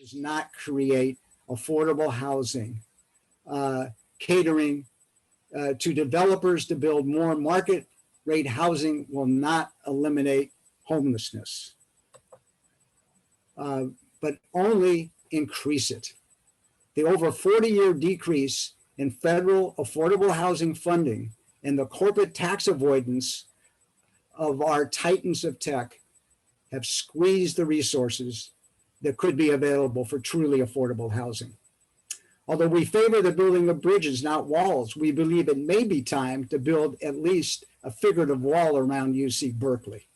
does not create affordable housing. Catering to developers to build more market rate housing will not eliminate homelessness, but only increase it. The over 40-year decrease in federal affordable housing funding and the corporate tax avoidance of our titans of tech have squeezed the resources that could be available for truly affordable housing. Although we favor the building of bridges, not walls, we believe it may be time to build at least a figurative wall around UC Berkeley.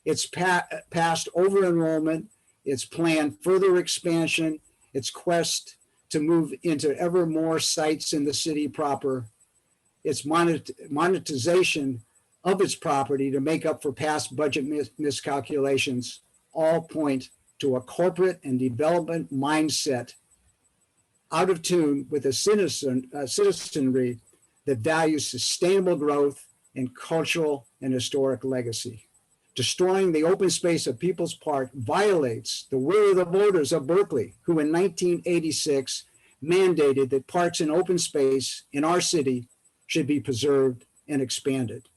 Its past over-enrollment, its planned further expansion, its quest to move into ever more sites in the city proper, its monetization of its property to make up for past budget miscalculations, all point to a corporate and development mindset out of tune with a citizenry that values sustainable growth and cultural and historic legacy. Destroying the open space of People's Park violates the will of the voters of Berkeley, who in 1986 mandated that parks and open space in our city should be preserved and expanded.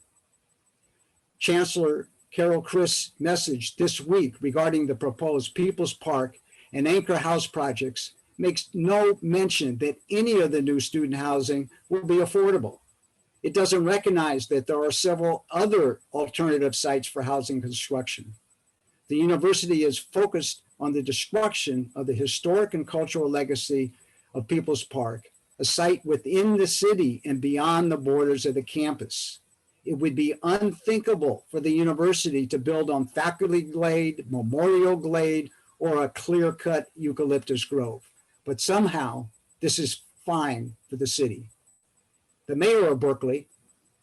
Chancellor Carol Christ's message this week regarding the proposed People's Park and Anchor House projects makes no mention that any of the new student housing will be affordable. It doesn't recognize that there are several other alternative sites for housing construction. The university is focused on the destruction of the historic and cultural legacy of People's Park, a site within the city and beyond the borders of the campus. It would be unthinkable for the university to build on Faculty Glade, Memorial Glade, or a clear-cut eucalyptus grove. But somehow, this is fine for the city. The mayor of Berkeley,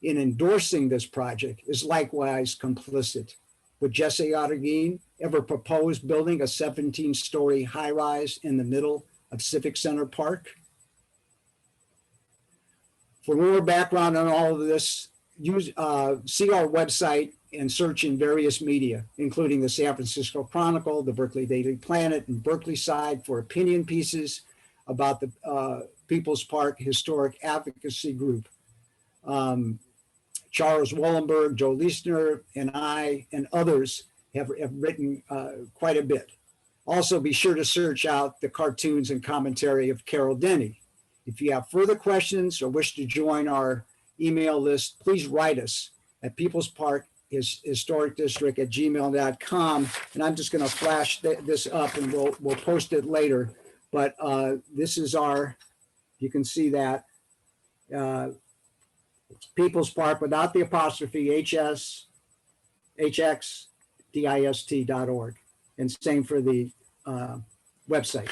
in endorsing this project, is likewise complicit. Would Jesse Adegin ever propose building a 17-story high-rise in the middle of Civic Center Park? For more background on all of this, see our website and search in various media, including the San Francisco Chronicle, the Berkeley Daily Planet, and Berkeley Side for opinion pieces about the People's Park Historic Advocacy Group. Charles Wallenberg, Joe Liesner, and I and others have written quite a bit. Also, be sure to search out the cartoons and commentary of Carol Denny. If you have further questions or wish to join our email list, please write us at People's Park Historic District at gmail.com. And I'm just going to flash this up and we'll post it later. But this is our, you can see that, People's Park without the apostrophe, hxdist.org. And same for the website.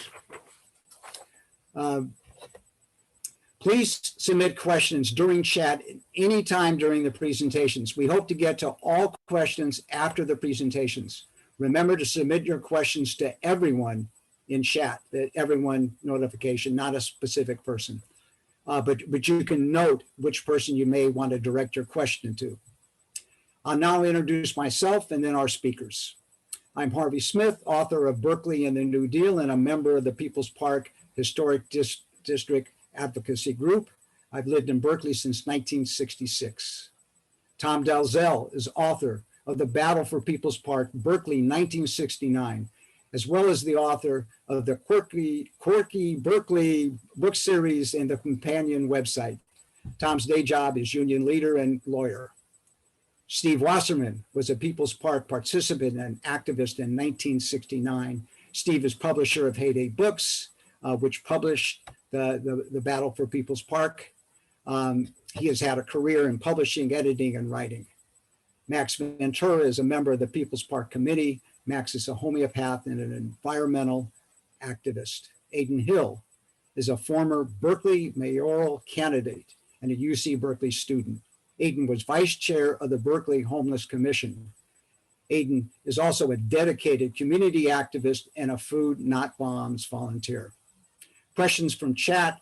Please submit questions during chat anytime during the presentations. We hope to get to all questions after the presentations. Remember to submit your questions to everyone in chat, that everyone notification, not a specific person. But you can note which person you may want to direct your question to. I'll now introduce myself and then our speakers. I'm Harvey Smith, author of Berkeley and the New Deal and a member of the People's Park Historic District Advocacy Group. I've lived in Berkeley since 1966. Tom Dalzell is author of The Battle for People's Park, Berkeley, 1969, as well as the author of the Quirky Berkeley book series and the companion website. Tom's day job is union leader and lawyer. Steve Wasserman was a People's Park participant and activist in 1969. Steve is publisher of Heyday Books, which published the Battle for People's Park. He has had a career in publishing, editing, and writing. Maxina Ventura is a member of the People's Park Committee. Max is a homeopath and an environmental activist. Aidan Hill is a former Berkeley mayoral candidate and a UC Berkeley student. Aidan was vice chair of the Berkeley Homeless Commission. Aidan is also a dedicated community activist and a Food Not Bombs volunteer. Questions from chat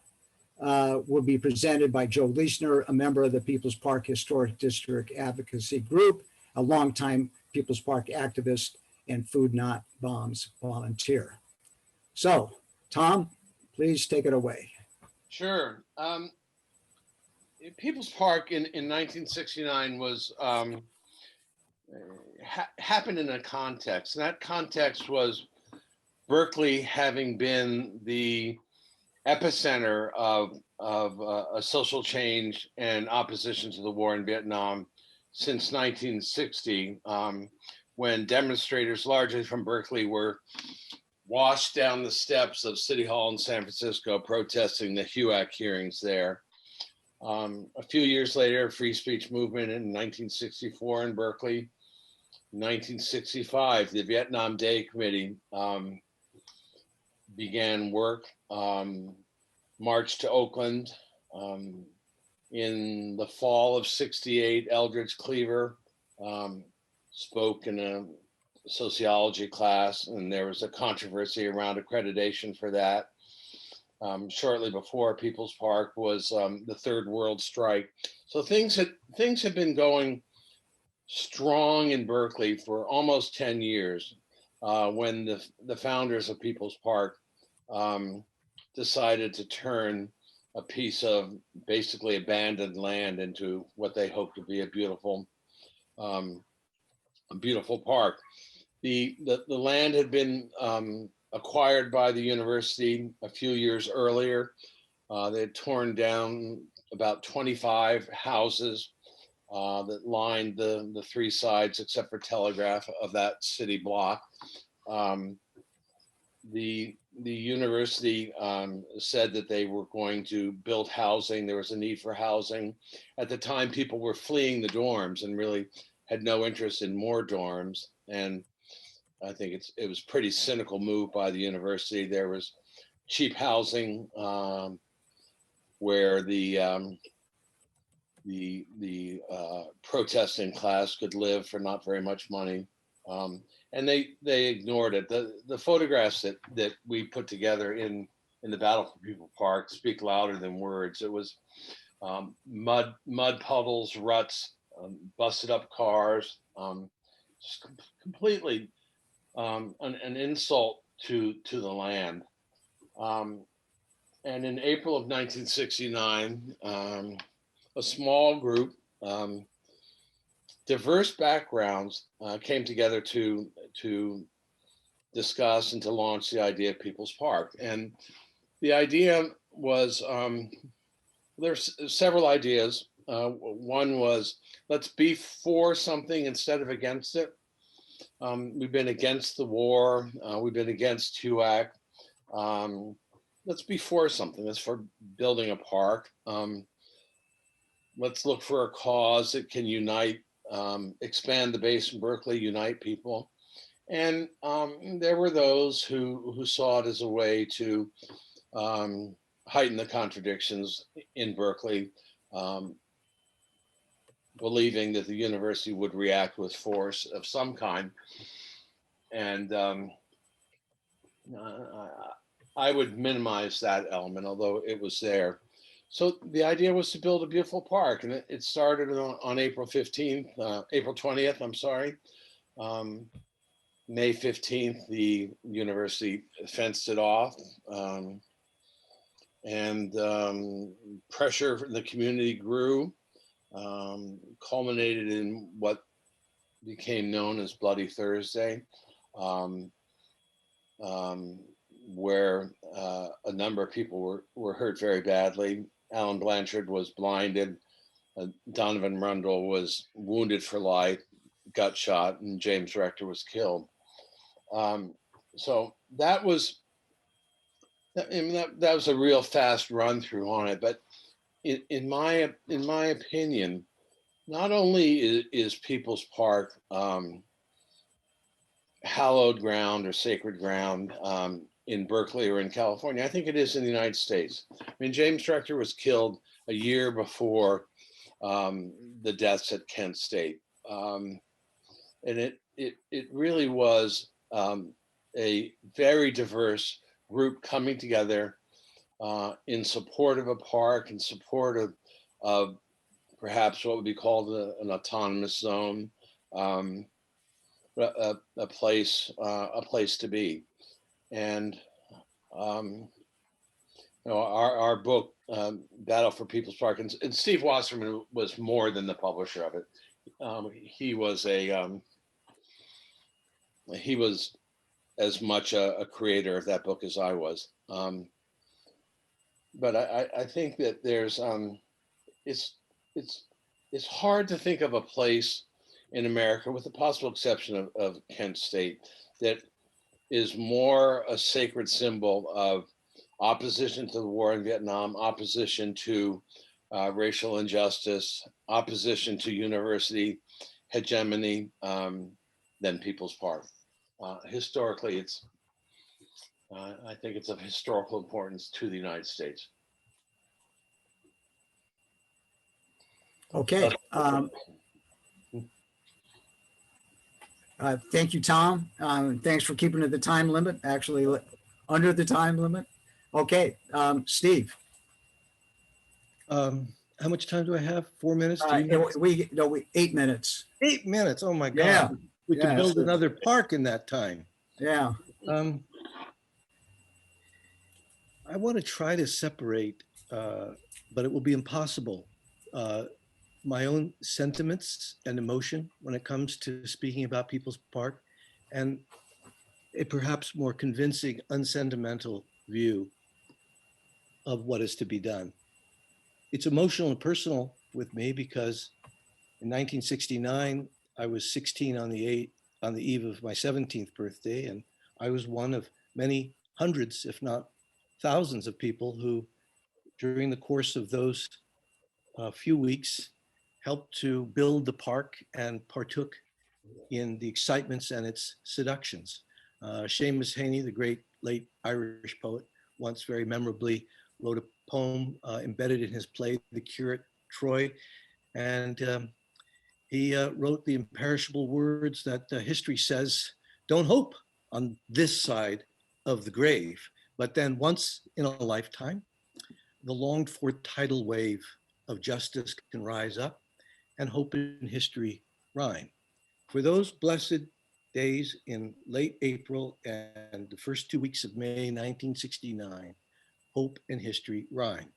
will be presented by Joe Liesner, a member of the People's Park Historic District Advocacy Group, a longtime People's Park activist and Food Not Bombs volunteer. So, Tom, please take it away. Sure. People's Park in 1969 was happened in a context. And that context was Berkeley having been the epicenter of a social change and opposition to the war in Vietnam since 1960, when demonstrators largely from Berkeley were washed down the steps of City Hall in San Francisco protesting the HUAC hearings there. A few years later, free speech movement in 1964 in Berkeley. 1965, the Vietnam Day Committee began work, marched to Oakland. In the fall of '68, Eldridge Cleaver spoke in a sociology class, and there was a controversy around accreditation for that. Shortly before, People's Park was the Third World Strike. So things had been going strong in Berkeley for almost 10 years when the founders of People's Park decided to turn a piece of basically abandoned land into what they hoped to be a beautiful park. The land had been acquired by the university a few years earlier. They had torn down about 25 houses that lined the three sides, except for Telegraph, of that city block. The university said that they were going to build housing. There was a need for housing. At the time, people were fleeing the dorms and really had no interest in more dorms. And I think it was pretty cynical move by the university. There was cheap housing where the protesting class could live for not very much money. And they ignored it. The photographs that we put together in the Battle for People Park speak louder than words. It was mud puddles, ruts, busted up cars, just completely an insult to the land. And in April of 1969, a small group, diverse backgrounds, came together to discuss and to launch the idea of People's Park. And the idea was, there's several ideas. One was, let's be for something instead of against it. We've been against the war. We've been against HUAC. Let's be for something. Let's for building a park. Let's look for a cause that can unite, expand the base in Berkeley, unite people. And there were those who saw it as a way to heighten the contradictions in Berkeley, believing that the university would react with force of some kind. And I would minimize that element, although it was there. So the idea was to build a beautiful park, and it started on April 20th, I'm sorry. May 15th, the university fenced it off, and pressure from the community grew, culminated in what became known as Bloody Thursday, where a number of people were hurt very badly. Alan Blanchard was blinded. Donovan Rundle was wounded for life, gut shot, and James Rector was killed. So that was a real fast run through on it. But in my opinion, not only is People's Park hallowed ground or sacred ground in Berkeley or in California, I think it is in the United States. I mean, James Rector was killed a year before the deaths at Kent State. And it really was a very diverse group coming together in support of a park, in support of perhaps what would be called an autonomous zone, a place to be. And our book, Battle for People's Park, and Steve Wasserman was more than the publisher of it. He was as much a creator of that book as I was. But I think that there's it's hard to think of a place in America, with the possible exception of Kent State, that is more a sacred symbol of opposition to the war in Vietnam, opposition to racial injustice, opposition to university hegemony than People's Park. Historically, I think it's of historical importance to the United States. Okay. Thank you, Tom. Thanks for keeping to the time limit, actually under the time limit. Okay, Steve. How much time do I have? 4 minutes? 8 minutes. 8 minutes. Oh my God. Yeah. We could build another park in that time. Yeah. I want to try to separate, but it will be impossible, my own sentiments and emotion when it comes to speaking about People's Park, and a perhaps more convincing, unsentimental view of what is to be done. It's emotional and personal with me because in 1969, I was 16 on the eve of my 17th birthday, and I was one of many hundreds, if not thousands of people who, during the course of those few weeks, helped to build the park and partook in the excitements and its seductions. Seamus Heaney, the great late Irish poet, once very memorably wrote a poem embedded in his play, The Curate Troy, and he wrote the imperishable words that history says, don't hope on this side of the grave, but then once in a lifetime, the longed for tidal wave of justice can rise up and hope in history rhyme. For those blessed days in late April and the first 2 weeks of May 1969, hope and history rhyme.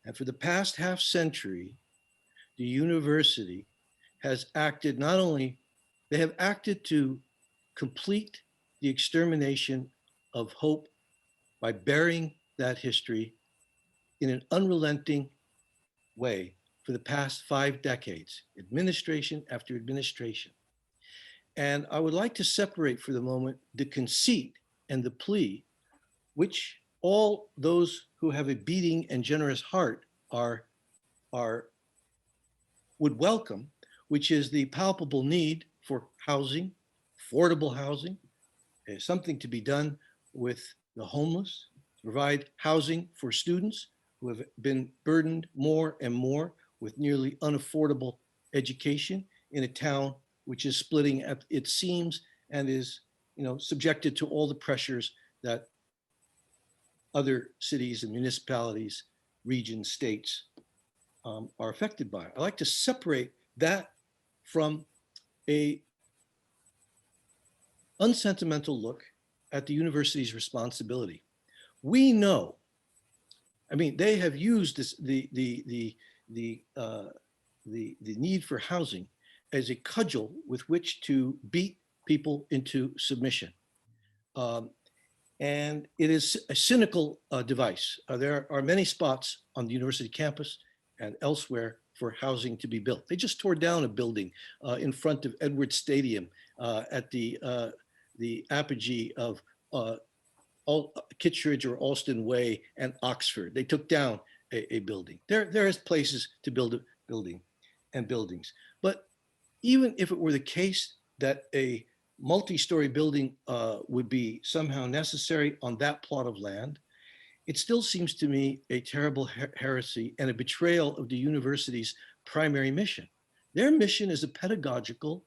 And for the past half century, the university has acted they have acted to complete the extermination of hope by burying that history in an unrelenting way for the past 5 decades, administration after administration. And I would like to separate for the moment the conceit and the plea, which all those who have a beating and generous heart would welcome, which is the palpable need for housing, affordable housing, something to be done with the homeless, provide housing for students who have been burdened more and more with nearly unaffordable education in a town which is splitting at its seams and is, subjected to all the pressures that other cities and municipalities, regions, states are affected by. I like to separate that from a unsentimental look at the university's responsibility. We know, they have used this, the need for housing as a cudgel with which to beat people into submission. And it is a cynical device. There are many spots on the university campus and elsewhere for housing to be built. They just tore down a building in front of Edwards Stadium at the apogee of Kittredge or Alston Way and Oxford. They took down a building. There is places to build a building and buildings. But even if it were the case that a multi-story building would be somehow necessary on that plot of land, it still seems to me a terrible heresy and a betrayal of the university's primary mission. Their mission is a pedagogical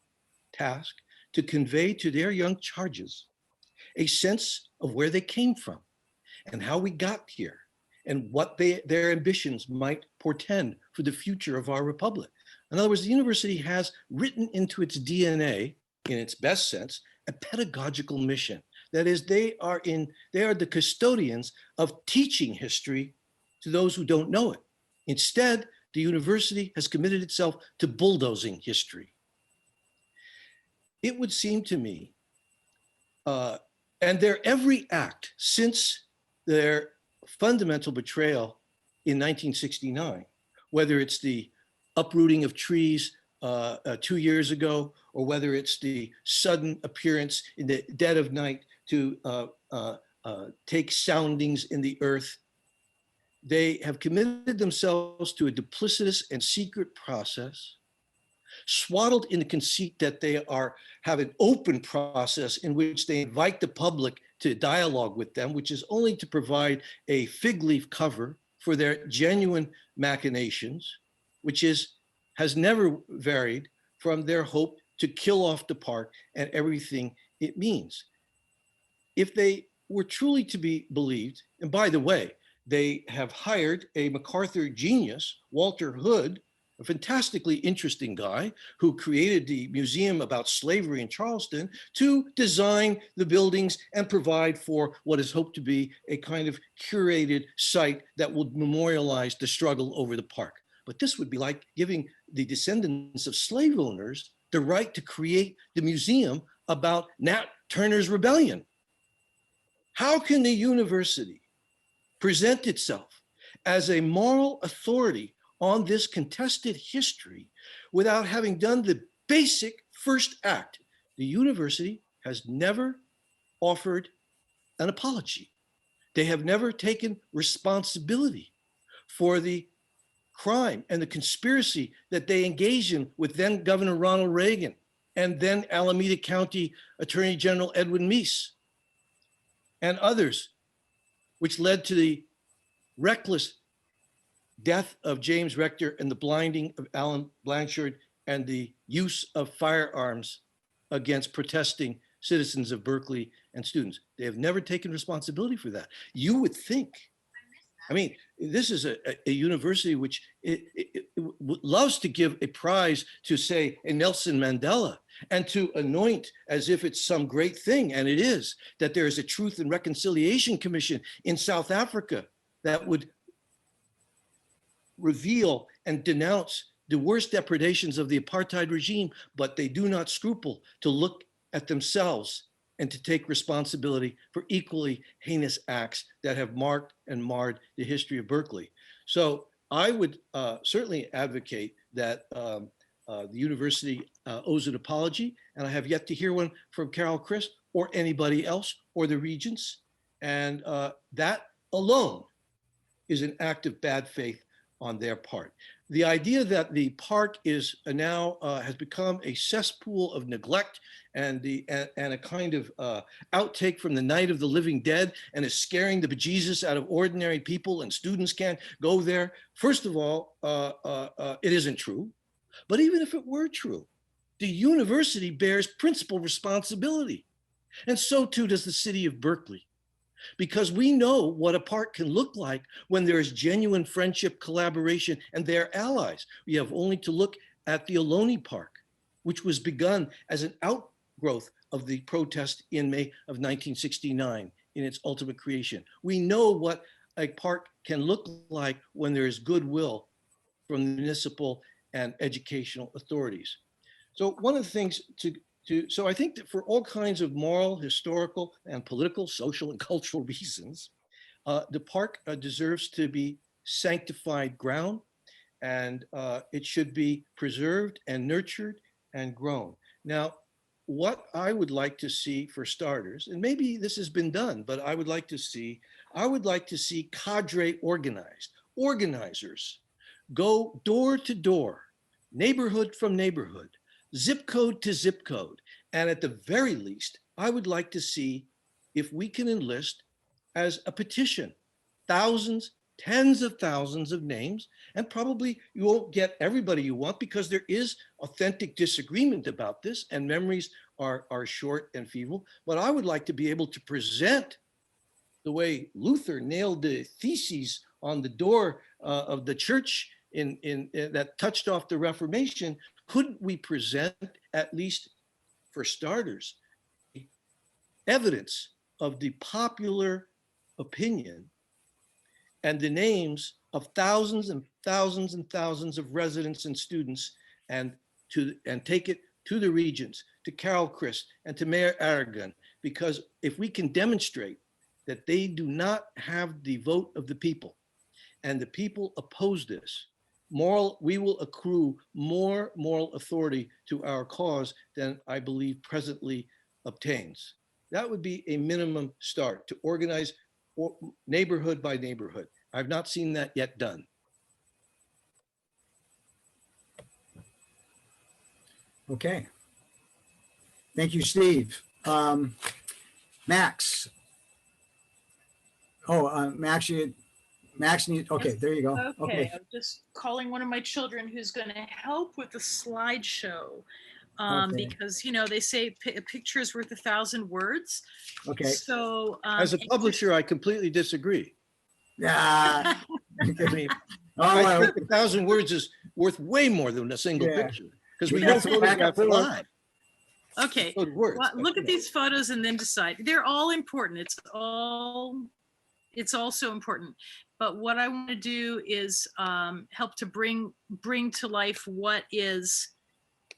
task to convey to their young charges a sense of where they came from and how we got here and what their ambitions might portend for the future of our republic. In other words, the university has written into its DNA, in its best sense, a pedagogical mission That is, they are the custodians of teaching history to those who don't know it. Instead, the university has committed itself to bulldozing history. It would seem to me, and their every act since their fundamental betrayal in 1969, whether it's the uprooting of trees 2 years ago, or whether it's the sudden appearance in the dead of night to take soundings in the earth, they have committed themselves to a duplicitous and secret process, swaddled in the conceit that they have an open process in which they invite the public to dialogue with them, which is only to provide a fig leaf cover for their genuine machinations, which has never varied from their hope to kill off the park and everything it means. If they were truly to be believed, and by the way, they have hired a MacArthur genius, Walter Hood, a fantastically interesting guy who created the museum about slavery in Charleston, to design the buildings and provide for what is hoped to be a kind of curated site that will memorialize the struggle over the park. But this would be like giving the descendants of slave owners the right to create the museum about Nat Turner's rebellion. How can the university present itself as a moral authority on this contested history without having done the basic first act? The university has never offered an apology. They have never taken responsibility for the crime and the conspiracy that they engaged in with then Governor Ronald Reagan and then Alameda County Attorney General Edwin Meese and others, which led to the reckless death of James Rector and the blinding of Alan Blanchard and the use of firearms against protesting citizens of Berkeley and students. They have never taken responsibility for that. You would think, I mean, this is a university which it loves to give a prize to, say, a Nelson Mandela, and to anoint as if it's some great thing, and it is, that there is a Truth and Reconciliation Commission in South Africa that would reveal and denounce the worst depredations of the apartheid regime, but they do not scruple to look at themselves and to take responsibility for equally heinous acts that have marked and marred the history of Berkeley. So I would certainly advocate that the university owes an apology, and I have yet to hear one from Carol Chris or anybody else or the regents. And that alone is an act of bad faith on their part. The idea that the park is now has become a cesspool of neglect and a kind of outtake from the Night of the Living Dead and is scaring the bejesus out of ordinary people and students can't go there. First of all, it isn't true. But even if it were true, the university bears principal responsibility. And so too does the city of Berkeley, because we know what a park can look like when there is genuine friendship, collaboration, and they're allies. We have only to look at the Ohlone Park, which was begun as an outgrowth of the protest in May of 1969 in its ultimate creation. We know what a park can look like when there is goodwill from the municipal and educational authorities. So one of the things so I think that for all kinds of moral, historical, and political, social, and cultural reasons, the park deserves to be sanctified ground, and it should be preserved and nurtured and grown. Now, what I would like to see, for starters, and maybe this has been done, but I would like to see cadre organizers go door to door, neighborhood from neighborhood, zip code to zip code. And at the very least, I would like to see if we can enlist as a petition, thousands, tens of thousands of names, and probably you won't get everybody you want because there is authentic disagreement about this and memories are short and feeble. But I would like to be able to present the way Luther nailed the theses on the door of the church in that touched off the Reformation. Couldn't we present, at least for starters, evidence of the popular opinion and the names of thousands and thousands and thousands of residents and students and take it to the regents, to Carol Christ, and to Mayor Aragon, because if we can demonstrate that they do not have the vote of the people and the people oppose this, we will accrue more moral authority to our cause than I believe presently obtains. That would be a minimum start to organize neighborhood by neighborhood. I've not seen that yet done. Okay. Thank you, Steve. Max. Oh, Max, okay, there you go. Okay, I'm just calling one of my children who's going to help with the slideshow. Okay. Because, they say a picture is worth 1,000 words. Okay. So as a publisher, I completely disagree. Yeah. I mean, I think 1,000 words is worth way more than a single picture, because we don't photograph live. Okay, well, look at these photos and then decide. They're all important. It's all so important. But what I want to do is help to bring to life what is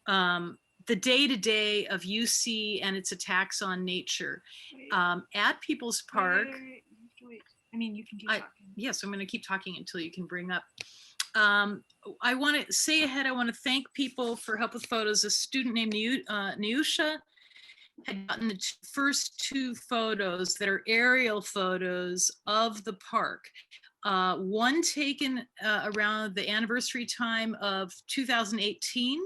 the day-to-day of UC and its attacks on nature. At People's Park. Wait. I mean, you can keep talking. Yes, I'm going to keep talking until you can bring up. I want to say ahead, I want to thank people for help with photos. A student named Niusha had gotten the first 2 photos that are aerial photos of the park. One taken around the anniversary time of 2018,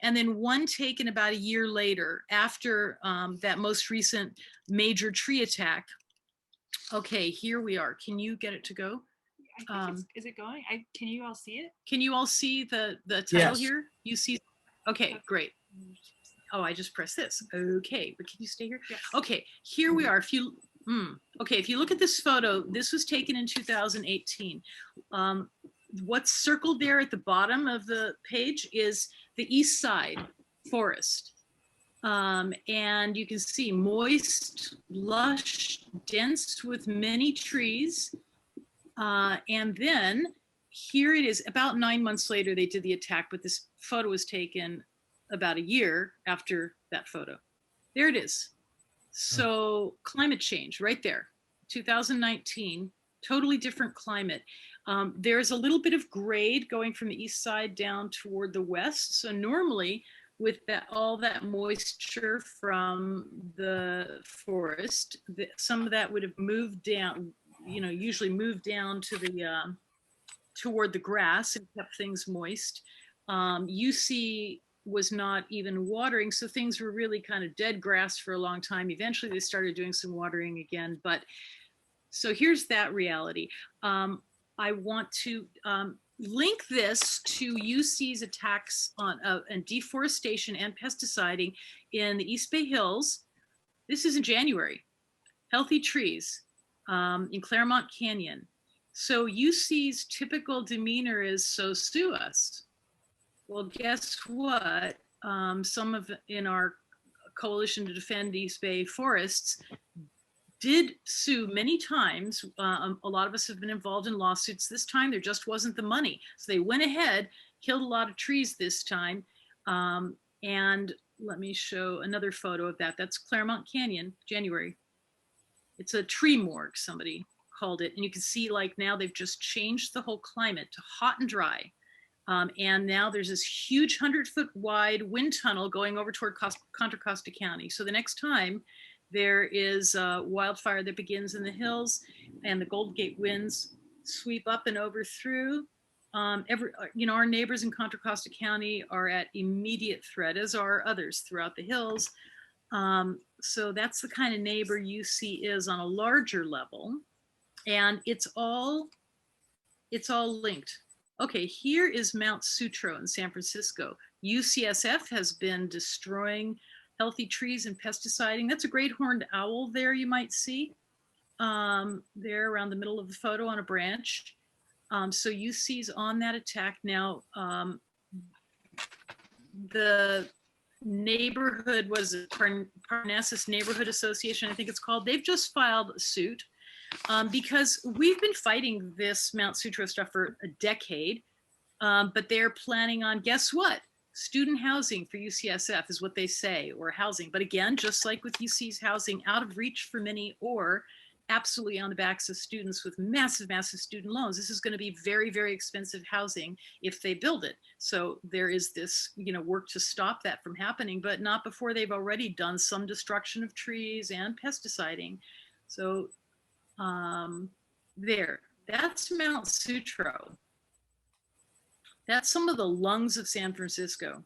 and then one taken about a year later after that most recent major tree attack. Okay, here we are. Can you get it to go? Is it going? Can you all see it? Can you all see the title here? You see? Okay, great. Oh, I just pressed this. Okay, but can you stay here? Yes. Okay, here we are. If you look at this photo, this was taken in 2018. What's circled there at the bottom of the page is the east side forest. And you can see moist, lush, dense with many trees. And then here it is. About 9 months later, they did the attack, but this photo was taken about a year after that photo. There it is. So climate change right there, 2019, totally different climate. There's a little bit of grade going from the east side down toward the west. So normally with all that moisture from the forest, some of that would have moved down, usually moved down to the toward the grass and kept things moist. UC was not even watering, so things were really kind of dead grass for a long time. Eventually they started doing some watering again, but so here's that reality. I want to link this to UC's attacks on and deforestation and pesticiding in the East Bay Hills. This is in January. Healthy trees in Claremont Canyon. So UC's typical demeanor is, so sue us. Well, guess what? Some in our coalition to defend East Bay forests did sue many times. A lot of us have been involved in lawsuits. This time there just wasn't the money. So they went ahead, killed a lot of trees this time. And let me show another photo of that. That's Claremont Canyon, January. It's a tree morgue, somebody called it. And you can see like now they've just changed the whole climate to hot and dry. And now there's this huge 100-foot wide wind tunnel going over toward Contra Costa County. So the next time there is a wildfire that begins in the hills and the Golden Gate winds sweep up and over through, our neighbors in Contra Costa County are at immediate threat, as are others throughout the hills. So that's the kind of neighbor UC is on a larger level. And it's all linked. Okay, here is Mount Sutro in San Francisco. UCSF has been destroying healthy trees and pesticiding. That's a great horned owl there you might see there around the middle of the photo on a branch. So UC's on that attack now. The neighborhood, was it Parnassus Neighborhood Association, I think it's called. They've just filed a suit because we've been fighting this Mount Sutro stuff for a decade, but they're planning on, guess what? Student housing for UCSF is what they say, or housing. But again, just like with UC's housing, out of reach for many, or absolutely on the backs of students with massive, massive student loans. This is going to be very, very expensive housing if they build it. So there is this, work to stop that from happening, but not before they've already done some destruction of trees and pesticiding. So that's Mount Sutro. That's some of the lungs of San Francisco.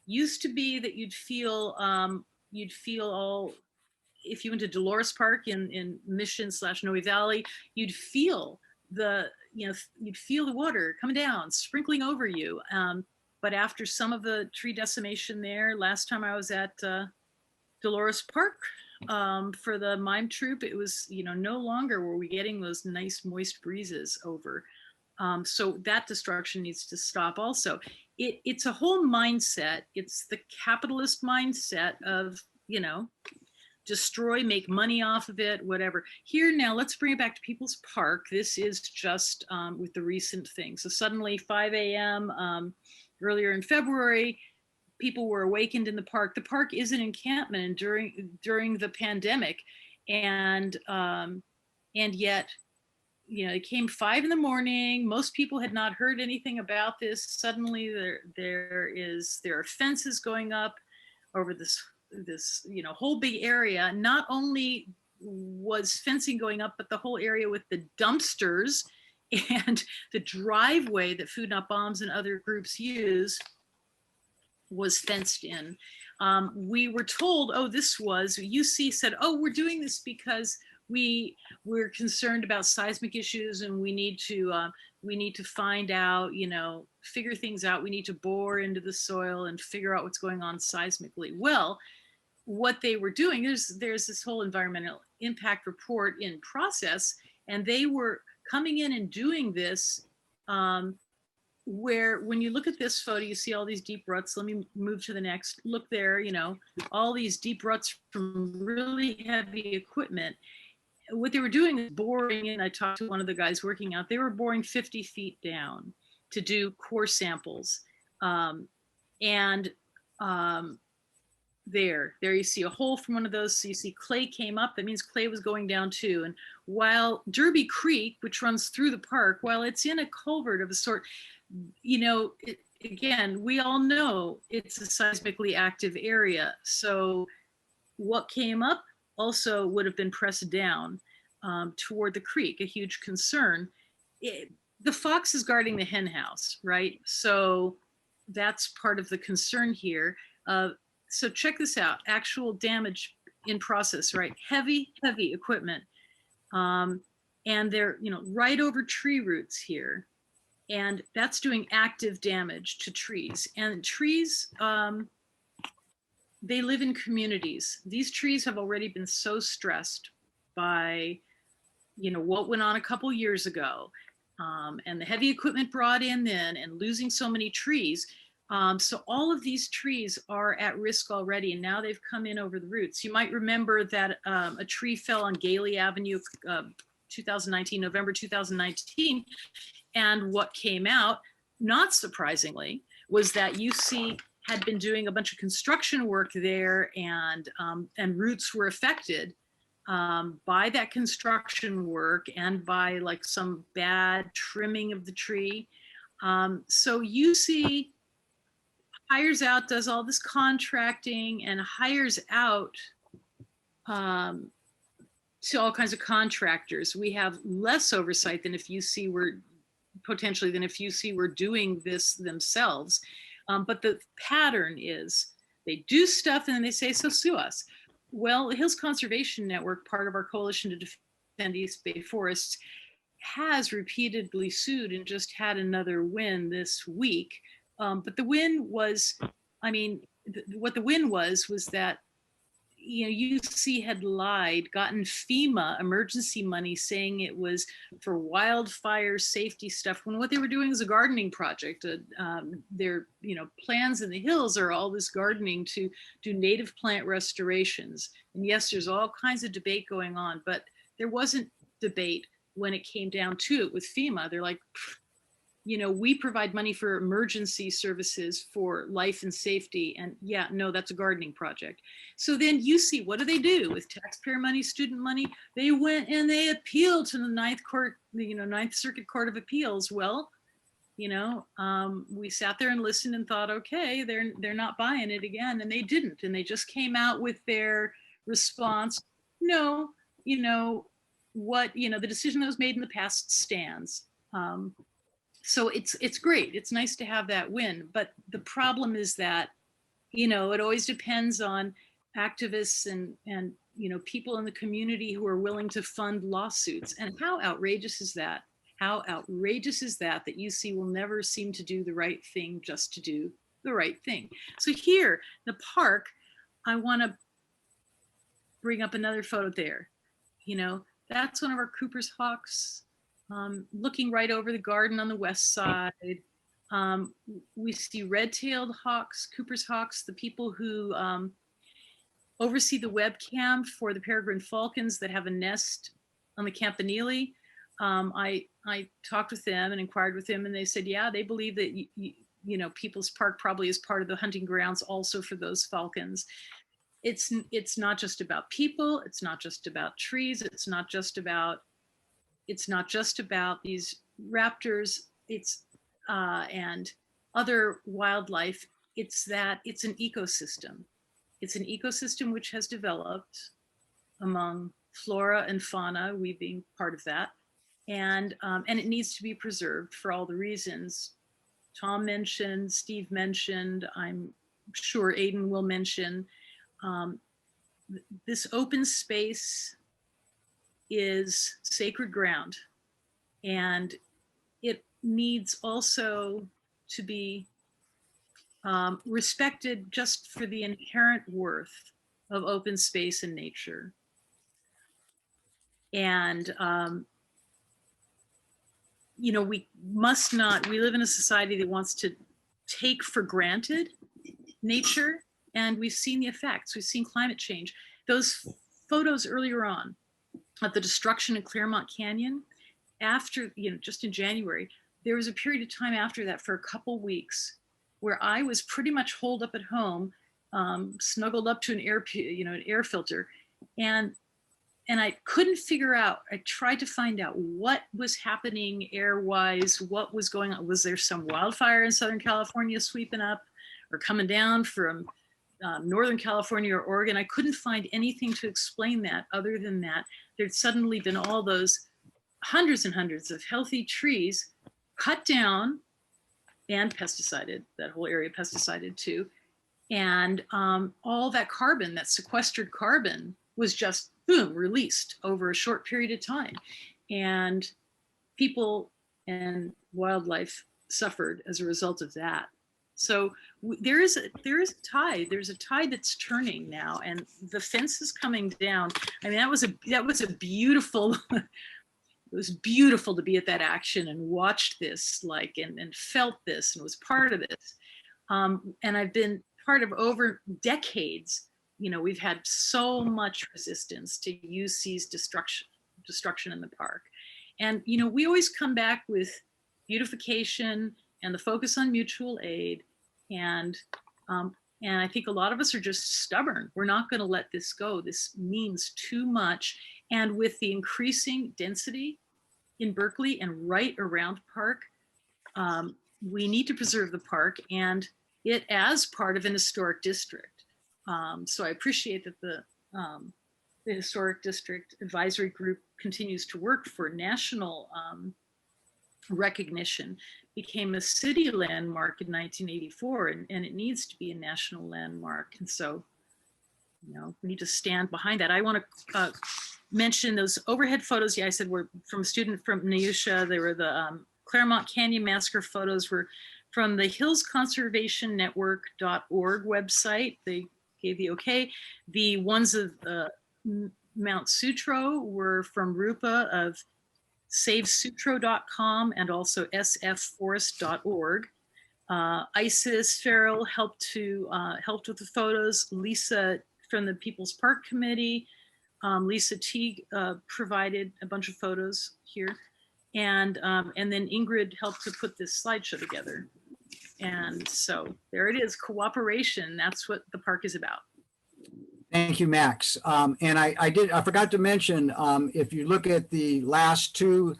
Used to be that you'd feel all, if you went to Dolores Park in Mission/Noe Valley, you'd feel you'd feel the water coming down, sprinkling over you. But after some of the tree decimation there, last time I was at Dolores Park for the mime troupe, it was, no longer were we getting those nice moist breezes over. So that destruction needs to stop also. It's a whole mindset. It's the capitalist mindset of, destroy, make money off of it, whatever. Here now, let's bring it back to People's Park. This is just with the recent thing. So suddenly 5 a.m. Earlier in February, people were awakened in the park. The park is an encampment during the pandemic. And yet, it came 5 a.m. Most people had not heard anything about this. Suddenly there are fences going up over this whole big area. Not only was fencing going up, but the whole area with the dumpsters and the driveway that Food Not Bombs and other groups use was fenced in. We were told, UC said, we're doing this because we're concerned about seismic issues, and we need to find out, figure things out. We need to bore into the soil and figure out what's going on seismically. Well, what they were doing, there's this whole environmental impact report in process, and they were coming in and doing this where, when you look at this photo, you see all these deep ruts. Let me move to the next. Look there, all these deep ruts from really heavy equipment. What they were doing is boring, and I talked to one of the guys working out, they were boring 50 feet down to do core samples. There you see a hole from one of those. So you see clay came up, that means clay was going down too. And while Derby Creek, which runs through the park, while it's in a culvert of a sort, again, we all know it's a seismically active area. So what came up also would have been pressed down toward the creek, a huge concern. The fox is guarding the hen house, right? So that's part of the concern here. So check this out, actual damage in process, right? Heavy equipment. And they're, right over tree roots here. And that's doing active damage to trees. And trees, they live in communities. These trees have already been so stressed by, what went on a couple years ago, and the heavy equipment brought in then, and losing so many trees. So all of these trees are at risk already, and now they've come in over the roots. You might remember that a tree fell on Gailey Avenue, 2019, November 2019, and what came out, not surprisingly, was that UC had been doing a bunch of construction work there, and roots were affected by that construction work and by like some bad trimming of the tree. So UC hires out, does all this contracting, and hires out to all kinds of contractors. We have less oversight than if UC were doing this themselves. But the pattern is they do stuff and then they say, so sue us. Well, the Hills Conservation Network, part of our coalition to defend East Bay forests, has repeatedly sued and just had another win this week. But the win was, what the win was that, UC had lied, gotten FEMA emergency money saying it was for wildfire safety stuff, when what they were doing is a gardening project. Their plans in the hills are all this gardening to do native plant restorations. And yes, there's all kinds of debate going on, but there wasn't debate when it came down to it with FEMA. They're like, we provide money for emergency services for life and safety. And yeah, no, that's a gardening project. So then UC, what do? With taxpayer money, student money? They went and they appealed to the Ninth Circuit Court of Appeals. Well, we sat there and listened and thought, okay, they're not buying it again. And they didn't. And they just came out with their response. No, the decision that was made in the past stands. So it's great. It's nice to have that win. But the problem is that, it always depends on activists and people in the community who are willing to fund lawsuits. And how outrageous is that? How outrageous is that UC will never seem to do the right thing just to do the right thing? So here, the park, I want to bring up another photo there. That's one of our Cooper's hawks. Looking right over the garden on the west side. We see red-tailed hawks, Cooper's hawks, the people who oversee the webcam for the peregrine falcons that have a nest on the Campanile. I talked with them and inquired with them, and they said, yeah, they believe that People's Park probably is part of the hunting grounds also for those falcons. It's not just about people. It's not just about trees. It's not just about these raptors, and other wildlife. It's an ecosystem. It's an ecosystem which has developed among flora and fauna, we being part of that, and it needs to be preserved for all the reasons Tom mentioned, Steve mentioned, I'm sure Aidan will mention. This open space is sacred ground, and it needs also to be respected just for the inherent worth of open space and nature. And we live in a society that wants to take for granted nature, and we've seen the effects. We've seen climate change. Those photos earlier on of the destruction in Claremont Canyon, after, just in January, there was a period of time after that for a couple weeks where I was pretty much holed up at home, snuggled up to an air filter, and I couldn't figure out. I tried to find out what was happening air-wise, what was going on. Was there some wildfire in Southern California sweeping up or coming down from Northern California or Oregon? I couldn't find anything to explain that other than that there'd suddenly been all those hundreds and hundreds of healthy trees cut down and pesticided, that whole area pesticided too. And all that carbon, that sequestered carbon, was just, boom, released over a short period of time. And people and wildlife suffered as a result of that. So there is a tide. There's a tide that's turning now, and the fence is coming down. I mean, that was a beautiful. It was beautiful to be at that action and watched this, and felt this, and was part of this. And I've been part of over decades. We've had so much resistance to UC's destruction in the park, and we always come back with beautification and the focus on mutual aid, and I think a lot of us are just stubborn. We're not going to let this go. This means too much, and with the increasing density in Berkeley and right around park, we need to preserve the park and it as part of an historic district. So I appreciate that the Historic District Advisory Group continues to work for national recognition. Became a city landmark in 1984, and it needs to be a national landmark. And so, we need to stand behind that. I want to mention those overhead photos. Yeah, I said were from a student from Neusha. They were the Claremont Canyon Massacre photos were from the hillsconservationnetwork.org website. They gave the okay. The ones of Mount Sutro were from Rupa of savesutro.com and also sfforest.org. Isis Farrell helped with the photos. Lisa from the People's Park Committee, Lisa Teague provided a bunch of photos here, and then Ingrid helped to put this slideshow together. And so there it is, cooperation. That's what the park is about. Thank you, Max. And I forgot to mention, if you look at the last two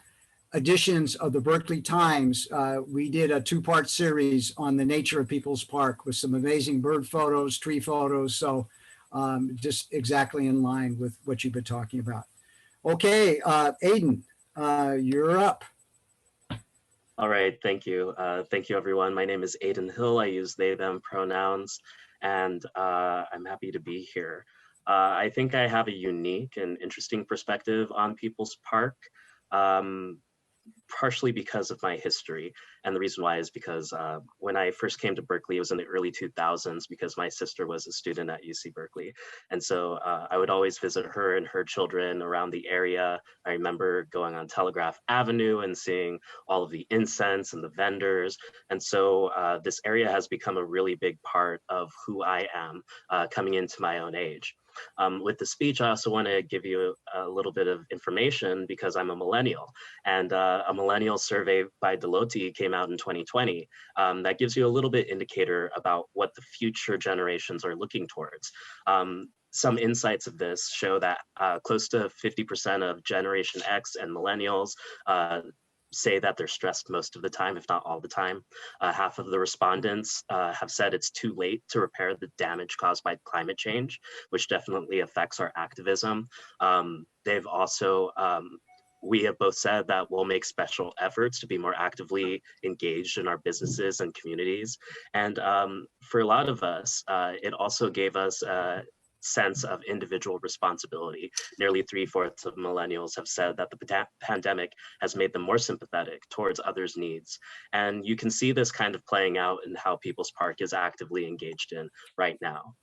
editions of the Berkeley Times, we did a two-part series on the nature of People's Park with some amazing bird photos, tree photos. So just exactly in line with what you've been talking about. Okay, Aidan, you're up. All right, thank you. Thank you, everyone. My name is Aidan Hill. I use they, them pronouns, and I'm happy to be here. I think I have a unique and interesting perspective on People's Park, partially because of my history. And the reason why is because when I first came to Berkeley, it was in the early 2000s because my sister was a student at UC Berkeley. And so I would always visit her and her children around the area. I remember going on Telegraph Avenue and seeing all of the incense and the vendors. And so this area has become a really big part of who I am coming into my own age. With the speech, I also want to give you a little bit of information because I'm a millennial, and a millennial survey by Deloitte came out in 2020 that gives you a little bit indicator about what the future generations are looking towards. Some insights of this show that close to 50% of Generation X and millennials say that they're stressed most of the time, if not all the time. Half of the respondents have said it's too late to repair the damage caused by climate change, which definitely affects our activism. They've also, we have both said that we'll make special efforts to be more actively engaged in our businesses and communities. And for a lot of us, it also gave us sense of individual responsibility. Nearly 3/4 of millennials have said that the pandemic has made them more sympathetic towards others' needs. And you can see this kind of playing out in how People's Park is actively engaged in right now.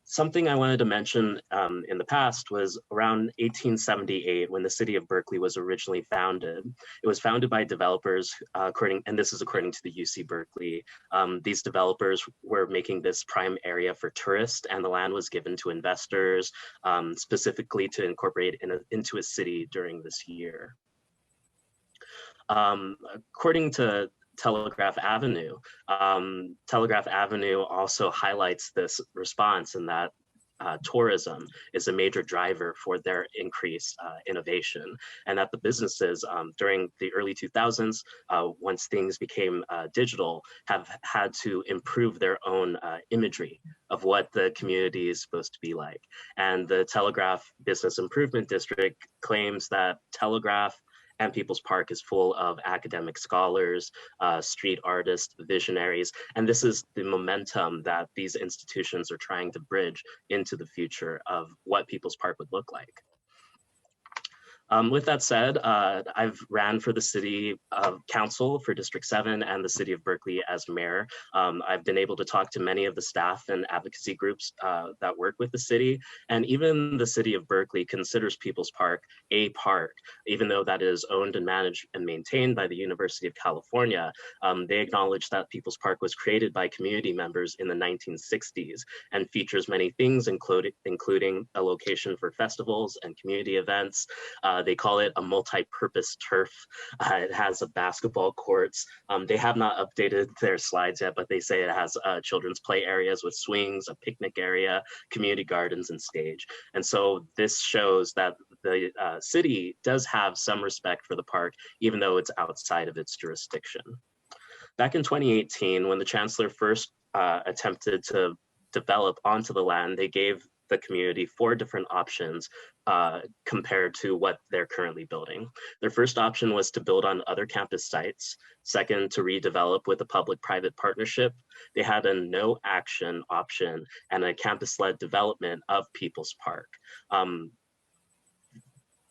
Something I wanted to mention in the past was around 1878 when the city of Berkeley was originally founded. It was founded by developers, and this is according to the UC Berkeley. These developers were making this prime area for tourists, and the land was given to investors, specifically to incorporate into a city during this year. According to Telegraph Avenue. Telegraph Avenue also highlights this response in that tourism is a major driver for their increased innovation, and that the businesses during the early 2000s, once things became digital, have had to improve their own imagery of what the community is supposed to be like. And the Telegraph Business Improvement District claims that Telegraph and People's Park is full of academic scholars, street artists, visionaries, and this is the momentum that these institutions are trying to bridge into the future of what People's Park would look like. With that said, I've ran for the City Council for District 7 and the City of Berkeley as mayor. I've been able to talk to many of the staff and advocacy groups that work with the city, and even the City of Berkeley considers People's Park a park, even though that is owned and managed and maintained by the University of California. They acknowledge that People's Park was created by community members in the 1960s and features many things, including a location for festivals and community events. They call it a multi-purpose turf. It has a basketball courts. They have not updated their slides yet, but they say it has children's play areas with swings, a picnic area, community gardens, and stage. And so this shows that the city does have some respect for the park, even though it's outside of its jurisdiction. Back in 2018, when the chancellor first attempted to develop onto the land, they gave the community 4 different options compared to what they're currently building. Their first option was to build on other campus sites. Second, to redevelop with a public-private partnership. They had a no action option and a campus-led development of People's Park.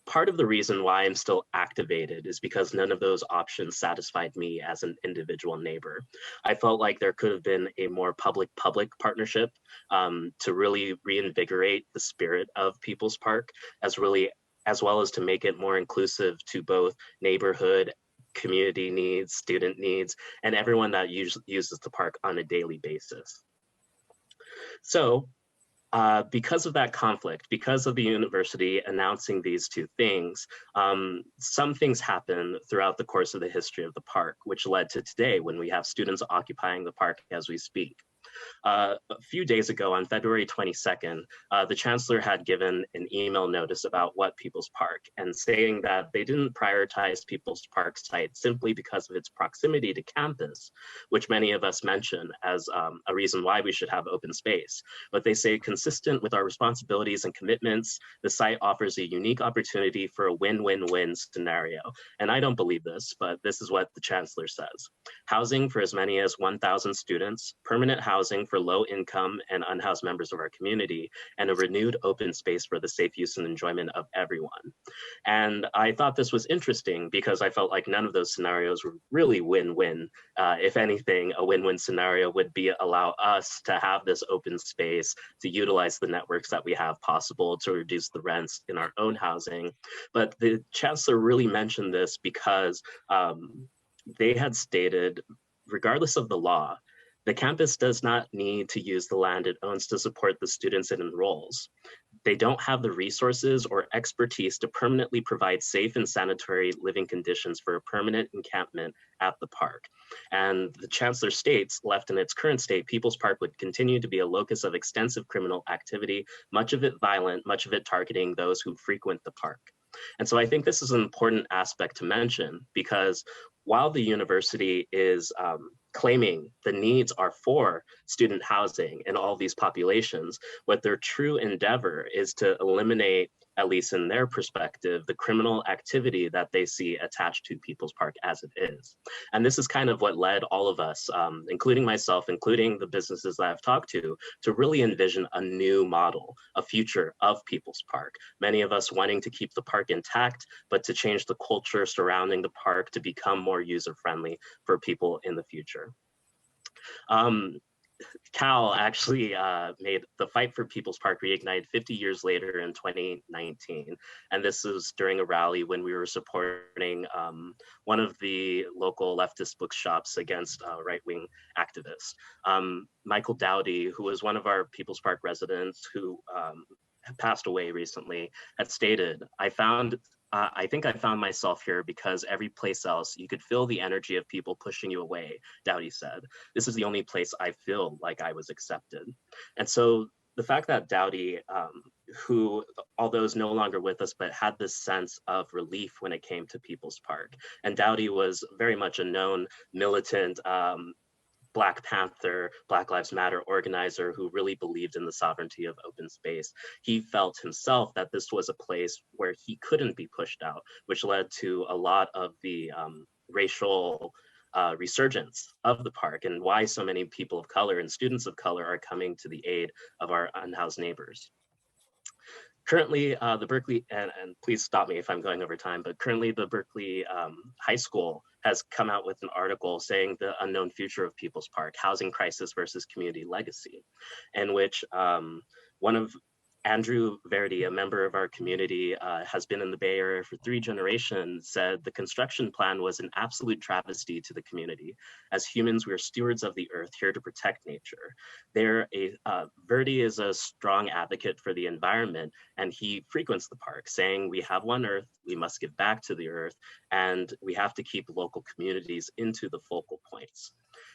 part of the reason why I'm still activated is because none of those options satisfied me as an individual neighbor. I felt like there could have been a more public-public partnership to really reinvigorate the spirit of People's Park, as well as to make it more inclusive to both neighborhood, community needs, student needs, and everyone that uses the park on a daily basis. So, because of that conflict, because of the university announcing these two things, some things happened throughout the course of the history of the park, which led to today when we have students occupying the park as we speak. A few days ago, on February 22nd, the chancellor had given an email notice about what People's Park, and saying that they didn't prioritize People's Park site simply because of its proximity to campus, which many of us mention as a reason why we should have open space. But they say, consistent with our responsibilities and commitments, the site offers a unique opportunity for a win-win-win scenario. And I don't believe this, but this is what the chancellor says. Housing for as many as 1,000 students, permanent housing for low-income and unhoused members of our community, and a renewed open space for the safe use and enjoyment of everyone. And I thought this was interesting because I felt like none of those scenarios were really win-win. If anything, a win-win scenario would be allow us to have this open space, to utilize the networks that we have possible, to reduce the rents in our own housing. But the chancellor really mentioned this because they had stated, regardless of the law, the campus does not need to use the land it owns to support the students it enrolls. They don't have the resources or expertise to permanently provide safe and sanitary living conditions for a permanent encampment at the park. And the chancellor states, left in its current state, People's Park would continue to be a locus of extensive criminal activity, much of it violent, much of it targeting those who frequent the park. And so I think this is an important aspect to mention, because while the university is claiming the needs are for student housing in all these populations, what their true endeavor is to eliminate, at least in their perspective, the criminal activity that they see attached to People's Park as it is. And this is kind of what led all of us, including myself, including the businesses that I've talked to really envision a new model, a future of People's Park. Many of us wanting to keep the park intact, but to change the culture surrounding the park to become more user-friendly for people in the future. Cal actually made the Fight for People's Park reignited 50 years later in 2019. And this was during a rally when we were supporting one of the local leftist bookshops against right-wing activists. Michael Dowdy, who was one of our People's Park residents who passed away recently, had stated, I think I found myself here because every place else you could feel the energy of people pushing you away, Dowdy said. This is the only place I feel like I was accepted. And so the fact that Dowdy, who, although is no longer with us, but had this sense of relief when it came to People's Park. And Dowdy was very much a known militant Black Panther, Black Lives Matter organizer who really believed in the sovereignty of open space. He felt himself that this was a place where he couldn't be pushed out, which led to a lot of the racial resurgence of the park, and why so many people of color and students of color are coming to the aid of our unhoused neighbors. Currently, the Berkeley, and please stop me if I'm going over time, but currently the Berkeley High School has come out with an article saying the unknown future of People's Park, housing crisis versus community legacy, in which one of Andrew Verdi, a member of our community, has been in the Bay Area for 3 generations, said the construction plan was an absolute travesty to the community. As humans, we are stewards of the earth, here to protect nature. Verdi is a strong advocate for the environment, and he frequents the park, saying we have one earth, we must give back to the earth, and we have to keep local communities into the focal points.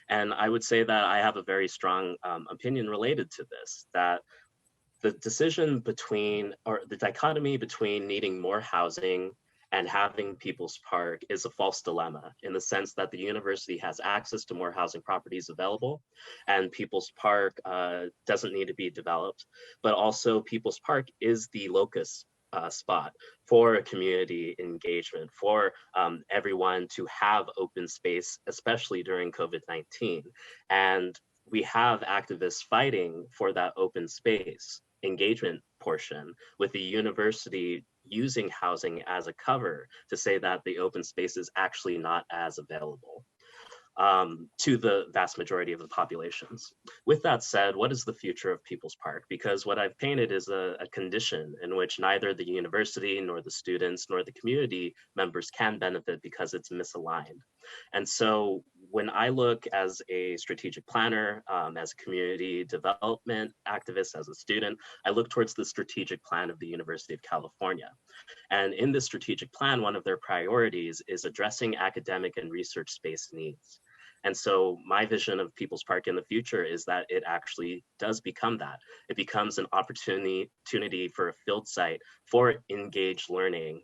And I would say that I have a very strong opinion related to this, that the decision between, or the dichotomy between needing more housing and having People's Park is a false dilemma, in the sense that the university has access to more housing properties available, and People's Park doesn't need to be developed, but also People's Park is the locus spot for community engagement, for everyone to have open space, especially during COVID-19. And we have activists fighting for that open space engagement portion, with the university using housing as a cover to say that the open space is actually not as available to the vast majority of the populations. With that said, what is the future of People's Park? Because what I've painted is a condition in which neither the university nor the students nor the community members can benefit because it's misaligned. And so when I look as a strategic planner, as a community development activist, as a student, I look towards the strategic plan of the University of California. And in this strategic plan, one of their priorities is addressing academic and research space needs. And so my vision of People's Park in the future is that it actually does become that. It becomes an opportunity for a field site for engaged learning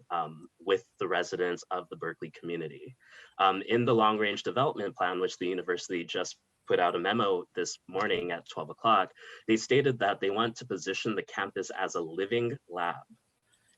with the residents of the Berkeley community. In the long range development plan, which the university just put out a memo this morning at 12 o'clock, they stated that they want to position the campus as a living lab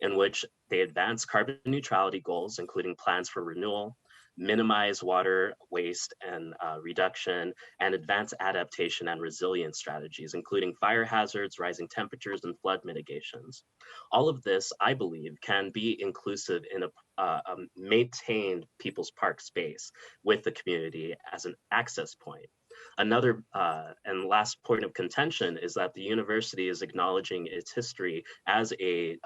in which they advance carbon neutrality goals, including plans for renewal, minimize water waste and reduction, and advance adaptation and resilience strategies, including fire hazards, rising temperatures, and flood mitigations. All of this, I believe, can be inclusive in a maintained People's Park space with the community as an access point. Another and last point of contention is that the university is acknowledging its history as a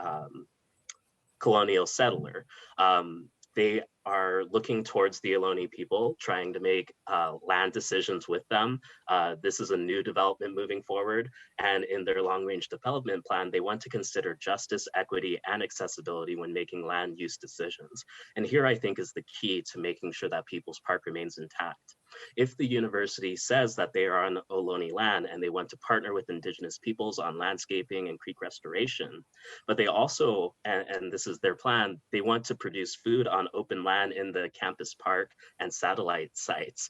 colonial settler. They are looking towards the Ohlone people, trying to make land decisions with them. This is a new development moving forward. And in their long-range development plan, they want to consider justice, equity, and accessibility when making land use decisions. And here I think is the key to making sure that People's Park remains intact. If the university says that they are on Ohlone land and they want to partner with indigenous peoples on landscaping and creek restoration, but they also, and this is their plan, they want to produce food on open land in the campus park and satellite sites.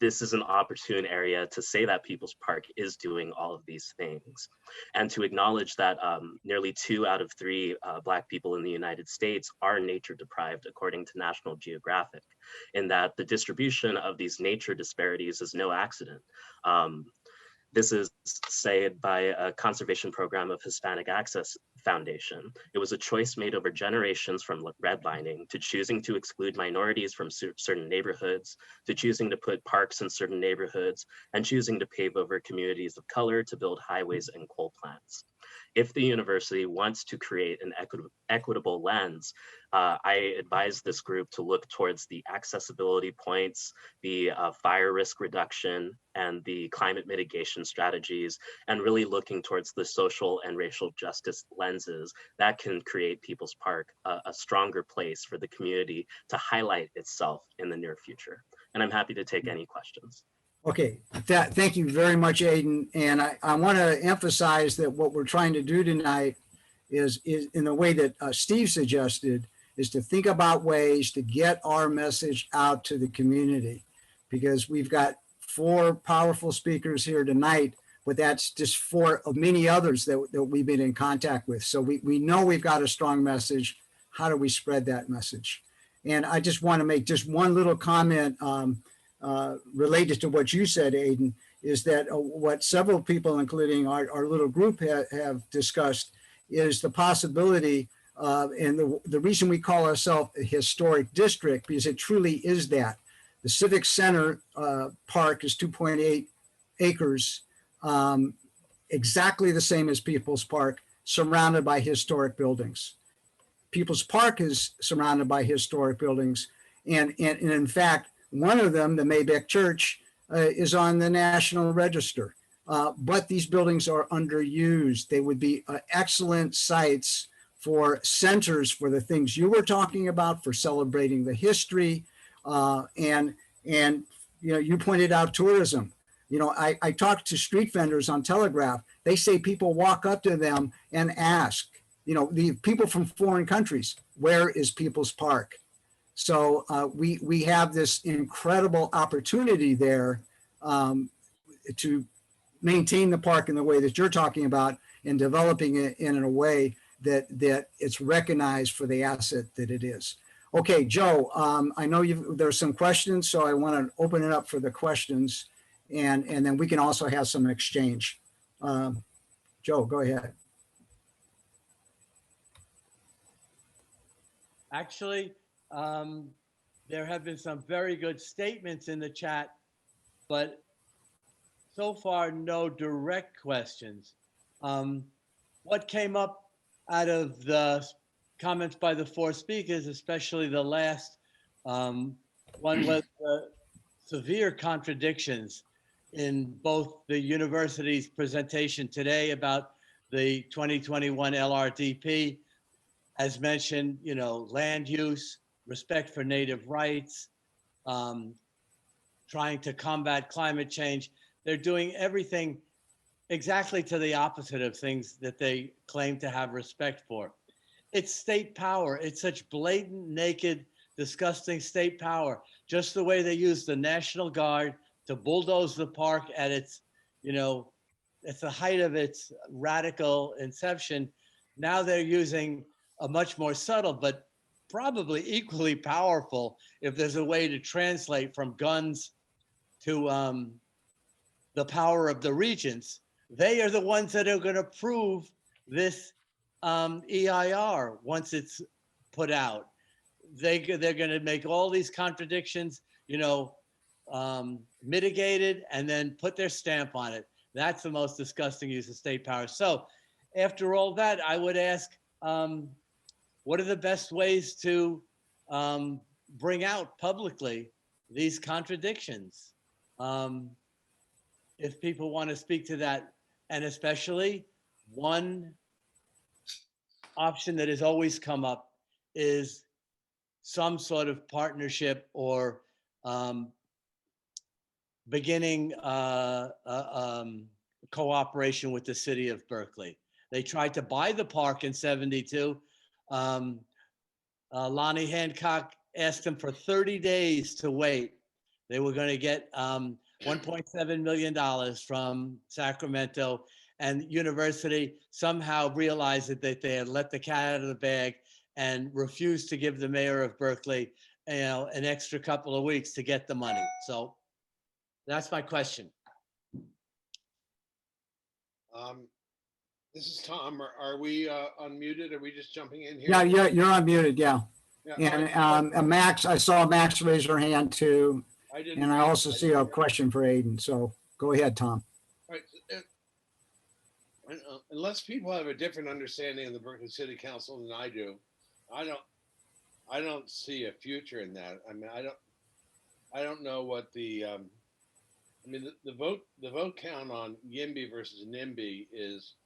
This is an opportune area to say that People's Park is doing all of these things, and to acknowledge that nearly 2 out of 3 Black people in the United States are nature deprived, according to National Geographic, in that the distribution of these nature disparities is no accident. This is said by a conservation program of Hispanic Access Foundation. It was a choice made over generations, from redlining to choosing to exclude minorities from certain neighborhoods, to choosing to put parks in certain neighborhoods, and choosing to pave over communities of color to build highways and coal plants. If the university wants to create an equitable lens, I advise this group to look towards the accessibility points, the fire risk reduction, and the climate mitigation strategies, and really looking towards the social and racial justice lenses that can create People's Park a stronger place for the community to highlight itself in the near future. And I'm happy to take any questions. Okay, thank you very much, Aidan. And I want to emphasize that what we're trying to do tonight is in the way that Steve suggested, is to think about ways to get our message out to the community, because we've got 4 powerful speakers here tonight, but that's just 4 of many others that we've been in contact with. So we know we've got a strong message. How do we spread that message? And I just want to make just one little comment related to what you said, Aidan, is that what several people, including our little group, have discussed is the possibility and the reason we call ourselves a historic district, because it truly is that. The Civic Center Park is 2.8 acres, exactly the same as People's Park, surrounded by historic buildings. People's Park is surrounded by historic buildings. And in fact, one of them, the Maybeck Church, is on the National Register. But these buildings are underused. They would be excellent sites for centers for the things you were talking about, for celebrating the history. And you pointed out tourism. I talked to street vendors on Telegraph. They say people walk up to them and ask, the people from foreign countries, where is People's Park? So we have this incredible opportunity there to maintain the park in the way that you're talking about, and developing it in a way that it's recognized for the asset that it is. Okay, Joe, I know there's some questions, so I want to open it up for the questions, and then we can also have some exchange. Joe, go ahead. Actually, there have been some very good statements in the chat, but so far, no direct questions. What came up out of the comments by the four speakers, especially the last one, was severe contradictions in both the university's presentation today about the 2021 LRDP, as mentioned, you know, land use, respect for native rights, trying to combat climate change. They're doing everything exactly to the opposite of things that they claim to have respect for. It's state power. It's such blatant, naked, disgusting state power. Just the way they use the National Guard to bulldoze the park at its, you know, at the height of its radical inception. Now they're using a much more subtle, but probably equally powerful, if there's a way to translate from guns to the power of the regents. They are the ones that are going to approve this EIR once it's put out. They're going to make all these contradictions, you know, mitigated, and then put their stamp on it. That's the most disgusting use of state power. So after all that, I would ask, what are the best ways to bring out publicly these contradictions? If people want to speak to that, and especially one option that has always come up is some sort of partnership or beginning cooperation with the city of Berkeley. They tried to buy the park in '72. Lonnie Hancock asked them for 30 days to wait. They were going to get $1.7 million from Sacramento, and university somehow realized that they had let the cat out of the bag and refused to give the mayor of Berkeley, you know, an extra couple of weeks to get the money. So that's my question. This is Tom. Are we unmuted? Are we just jumping in here? Yeah, you're unmuted, yeah. Yeah, And Max, I saw Max raise her hand too. I didn't. And I also see a question for Aidan. So go ahead, Tom. All right. Unless people have a different understanding of the Berkeley City Council than I do, I don't see a future in that. I mean, I don't know what the I mean, the vote count on YIMBY versus NIMBY is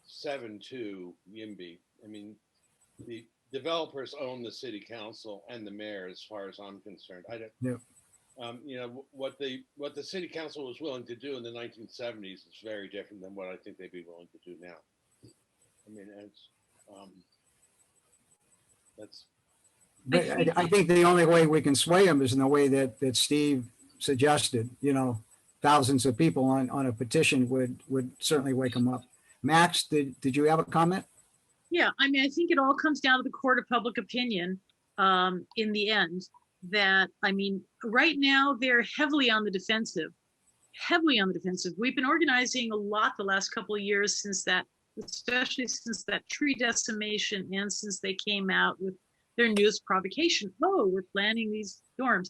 7-2 YIMBY. I mean, the developers own the city council and the mayor, as far as I'm concerned. I don't. Yeah. You know, what the city council was willing to do in the 1970s is very different than what I think they'd be willing to do now. I mean, it's But I think the only way we can sway them is in the way that Steve suggested. You know, thousands of people on a petition would certainly wake them up. Max, did you have a comment? Yeah, I mean, I think it all comes down to the court of public opinion in the end. That, I mean, right now they're heavily on the defensive, We've been organizing a lot the last couple of years since that, especially since that tree decimation and since they came out with their newest provocation. Oh, we're planning these dorms.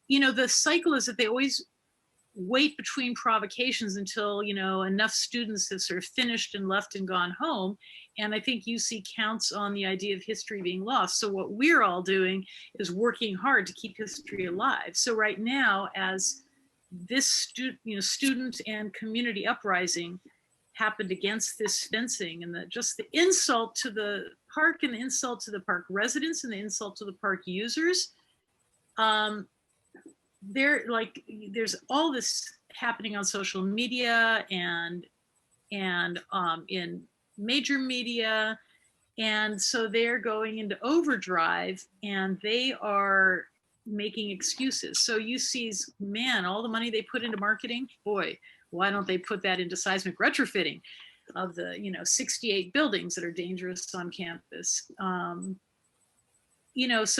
You know, the cycle is that they always wait between provocations until, you know, enough students have sort of finished and left and gone home. And I think UC counts on the idea of history being lost. So what we're all doing is working hard to keep history alive. So right now, as this student and community uprising happened against this fencing, and just the insult to the park and the insult to the park residents and the insult to the park users, there's all this happening on social media and in major media, and so they're going into overdrive and they are making excuses. So UC's, man, all the money they put into marketing, boy, why don't they put that into seismic retrofitting of the 68 buildings that are dangerous on campus? So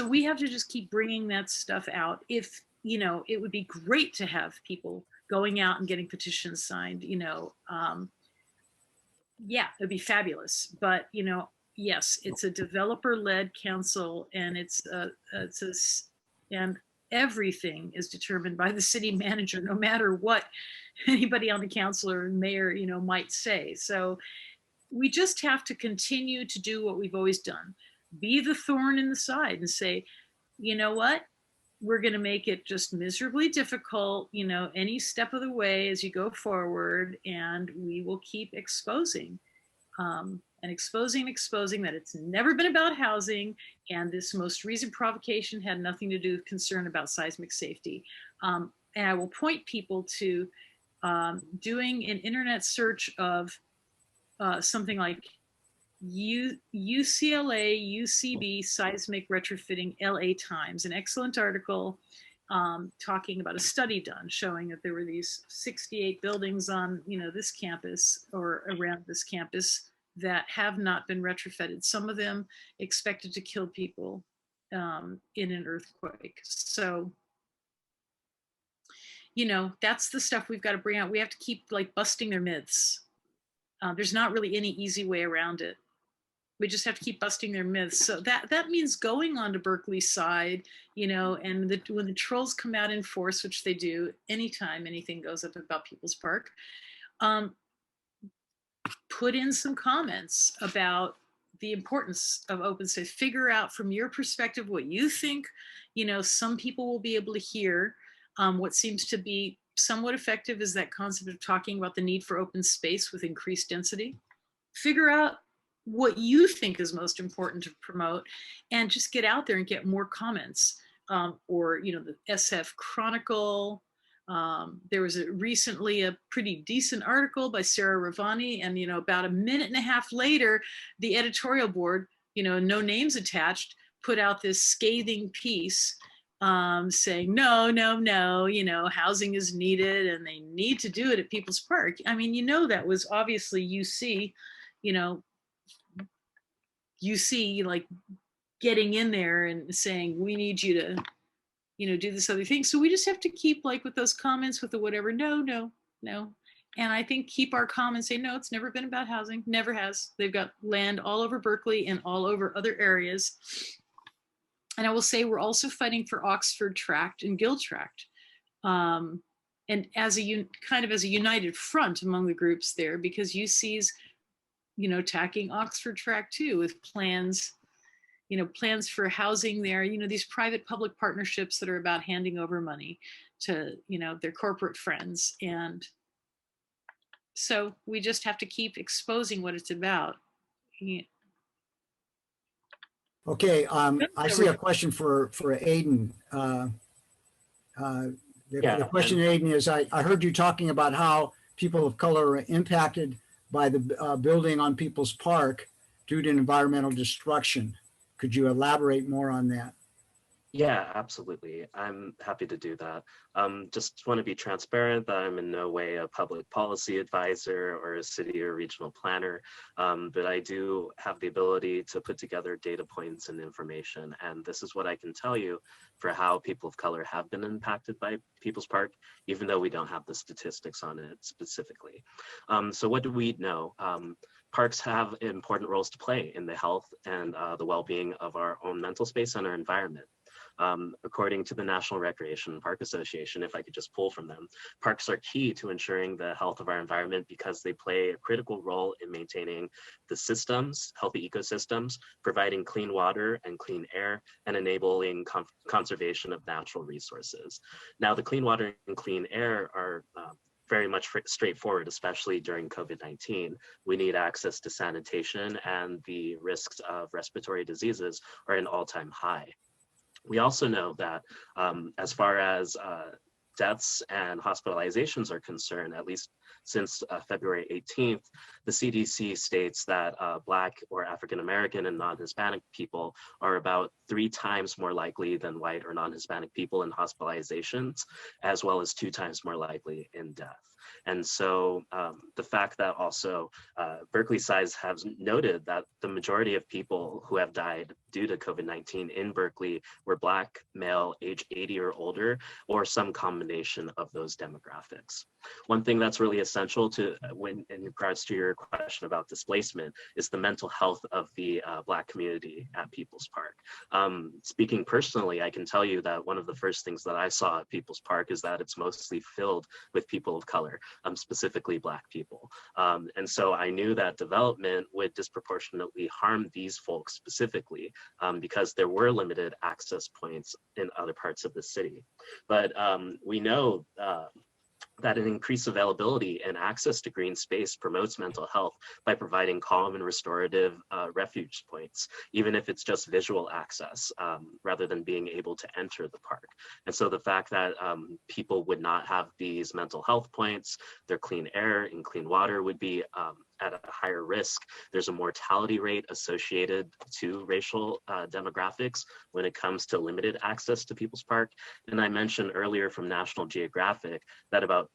we have to just keep bringing that stuff out. If it would be great to have people going out and getting petitions signed, yeah, it'd be fabulous. But, Yes, it's a developer-led council, and and everything is determined by the city manager, no matter what anybody on the council or mayor, might say. So we just have to continue to do what we've always done. Be the thorn in the side and say, you know what? We're going to make it just miserably difficult, any step of the way as you go forward, and we will keep exposing. And exposing that it's never been about housing, and this most recent provocation had nothing to do with concern about seismic safety. And I will point people to doing an internet search of something like UCLA, UCB seismic retrofitting LA Times, an excellent article talking about a study done showing that there were these 68 buildings on this campus or around this campus that have not been retrofitted. Some of them expected to kill people in an earthquake. So, that's the stuff we've got to bring out. We have to keep busting their myths. There's not really any easy way around it. We just have to keep busting their myths. So that means going on to Berkeley's side, and when the trolls come out in force, which they do anytime anything goes up about People's Park, put in some comments about the importance of open space. Figure out from your perspective what you think. Some people will be able to hear. What seems to be somewhat effective is that concept of talking about the need for open space with increased density. Figure out what you think is most important to promote, and just get out there and get more comments. Or the SF Chronicle. There was recently a pretty decent article by Sarah Ravani, and about a minute and a half later, the editorial board, no names attached, put out this scathing piece saying no, housing is needed and they need to do it at People's Park. I mean, that was obviously UC getting in there and saying, we need you to do this other thing. So we just have to keep with those comments, with the whatever, no. And I think keep our comments, say, no, it's never been about housing, never has. They've got land all over Berkeley and all over other areas. And I will say we're also fighting for Oxford Tract and Gill Tract. And as a united front among the groups there, because UC's, attacking Oxford Tract too, with plans for housing there, these private public partnerships that are about handing over money to, their corporate friends. And so we just have to keep exposing what it's about. Yeah. Okay, I see a question for Aidan. The question, Aidan, is I heard you talking about how people of color are impacted by the building on People's Park due to environmental destruction. Could you elaborate more on that? Yeah, absolutely. I'm happy to do that. Just want to be transparent that I'm in no way a public policy advisor or a city or regional planner, but I do have the ability to put together data points and information. And this is what I can tell you for how people of color have been impacted by People's Park, even though we don't have the statistics on it specifically. So what do we know? Parks have important roles to play in the health and the well-being of our own mental space and our environment. According to the National Recreation and Park Association, if I could just pull from them, parks are key to ensuring the health of our environment because they play a critical role in maintaining the systems, healthy ecosystems, providing clean water and clean air, and enabling conservation of natural resources. Now, the clean water and clean air are very much straightforward, especially during COVID-19. We need access to sanitation, and the risks of respiratory diseases are an all-time high. We also know that as far as deaths and hospitalizations are concerned, at least since February 18th, the CDC states that Black or African-American and non-Hispanic people are about 3 times more likely than white or non-Hispanic people in hospitalizations, as well as 2 times more likely in death. And so the fact that also Berkeley Size has noted that the majority of people who have died due to COVID-19 in Berkeley were Black, male, age 80 or older, or some combination of those demographics. One thing that's really essential to when in regards to your question about displacement is the mental health of the Black community at People's Park. Speaking personally, I can tell you that one of the first things that I saw at People's Park is that it's mostly filled with people of color, specifically Black people. And so I knew that development would disproportionately harm these folks specifically because there were limited access points in other parts of the city. But we know that an increased availability and access to green space promotes mental health by providing calm and restorative refuge points, even if it's just visual access, rather than being able to enter the park. And so the fact that people would not have these mental health points, their clean air and clean water would be at a higher risk. There's a mortality rate associated to racial demographics when it comes to limited access to People's Park. And I mentioned earlier from National Geographic that about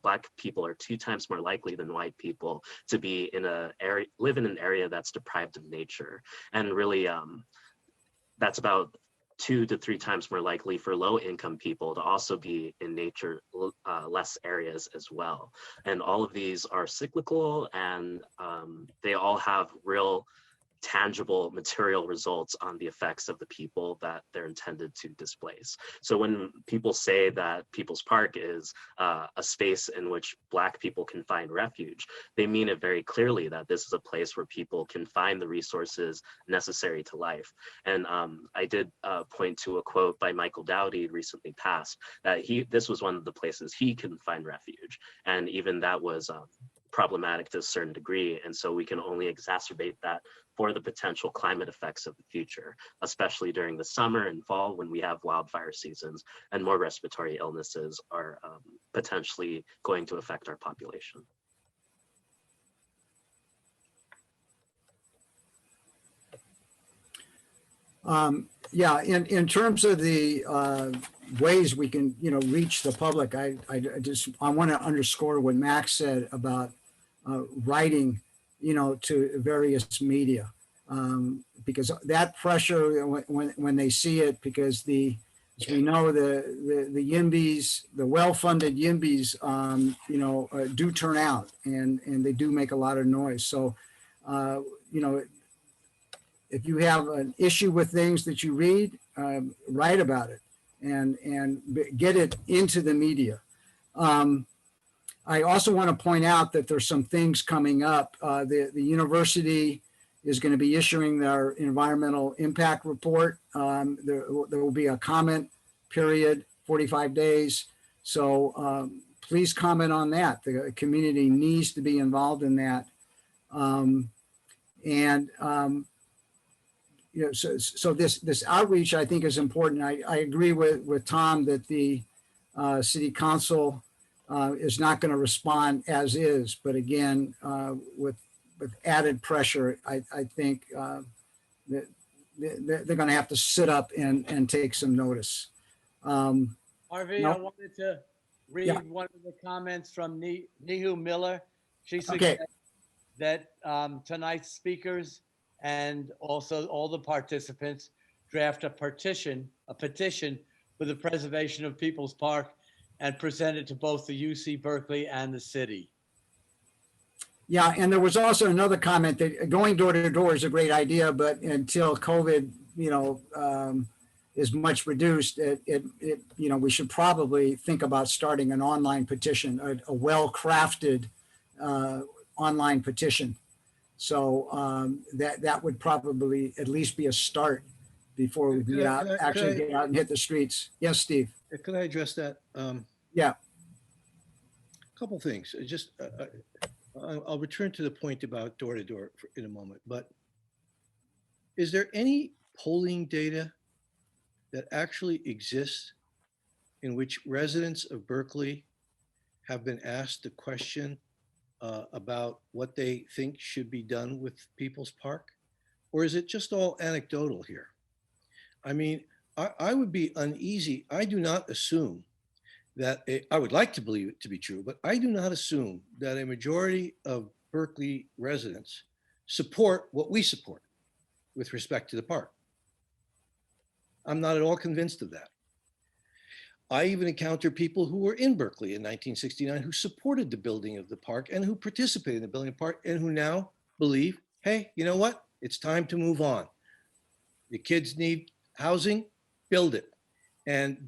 Black people are 2 times more likely than white people to be live in an area that's deprived of nature. And really, that's about 2 to 3 times more likely for low-income people to also be in nature less areas as well. And all of these are cyclical, and they all have real tangible material results on the effects of the people that they're intended to displace. So when people say that People's Park is a space in which Black people can find refuge, they mean it very clearly that this is a place where people can find the resources necessary to life. And I did point to a quote by Michael Dowdy recently passed, that this was one of the places he can find refuge. And even that was problematic to a certain degree. And so we can only exacerbate that for the potential climate effects of the future, especially during the summer and fall when we have wildfire seasons and more respiratory illnesses are potentially going to affect our population. Yeah, in terms of the ways we can, reach the public, I want to underscore what Max said about writing, to various media, because that pressure when they see it, because as we know, the YIMBYs, the well-funded YIMBYs, do turn out and they do make a lot of noise. So, if you have an issue with things that you read, write about it and get it into the media. I also want to point out that there's some things coming up. The university is going to be issuing their environmental impact report. There will be a comment period, 45 days. So please comment on that. The community needs to be involved in that. So this outreach, I think, is important. I agree with Tom that the city council is not going to respond as is, but again, with added pressure, I think that they're going to have to sit up and take some notice. Harvey, I wanted to read one of the comments from Nihu Miller. She suggests that tonight's speakers and also all the participants draft a petition for the preservation of People's Park and present it to both the UC Berkeley and the city. Yeah, and there was also another comment that going door to door is a great idea, but until COVID, is much reduced, we should probably think about starting an online petition, a well-crafted online petition. So that would probably at least be a start before we get out and hit the streets. Yes, Steve. Could I address that? Yeah. A couple things. Just I'll return to the point about door to door in a moment. But is there any polling data that actually exists in which residents of Berkeley have been asked the question about what they think should be done with People's Park? Or is it just all anecdotal here? I mean, I would be uneasy. I do not assume that, I would like to believe it to be true, but I do not assume that a majority of Berkeley residents support what we support with respect to the park. I'm not at all convinced of that. I even encounter people who were in Berkeley in 1969 who supported the building of the park and who participated in the building of the park and who now believe, hey, you know what? It's time to move on. The kids need housing, build it. And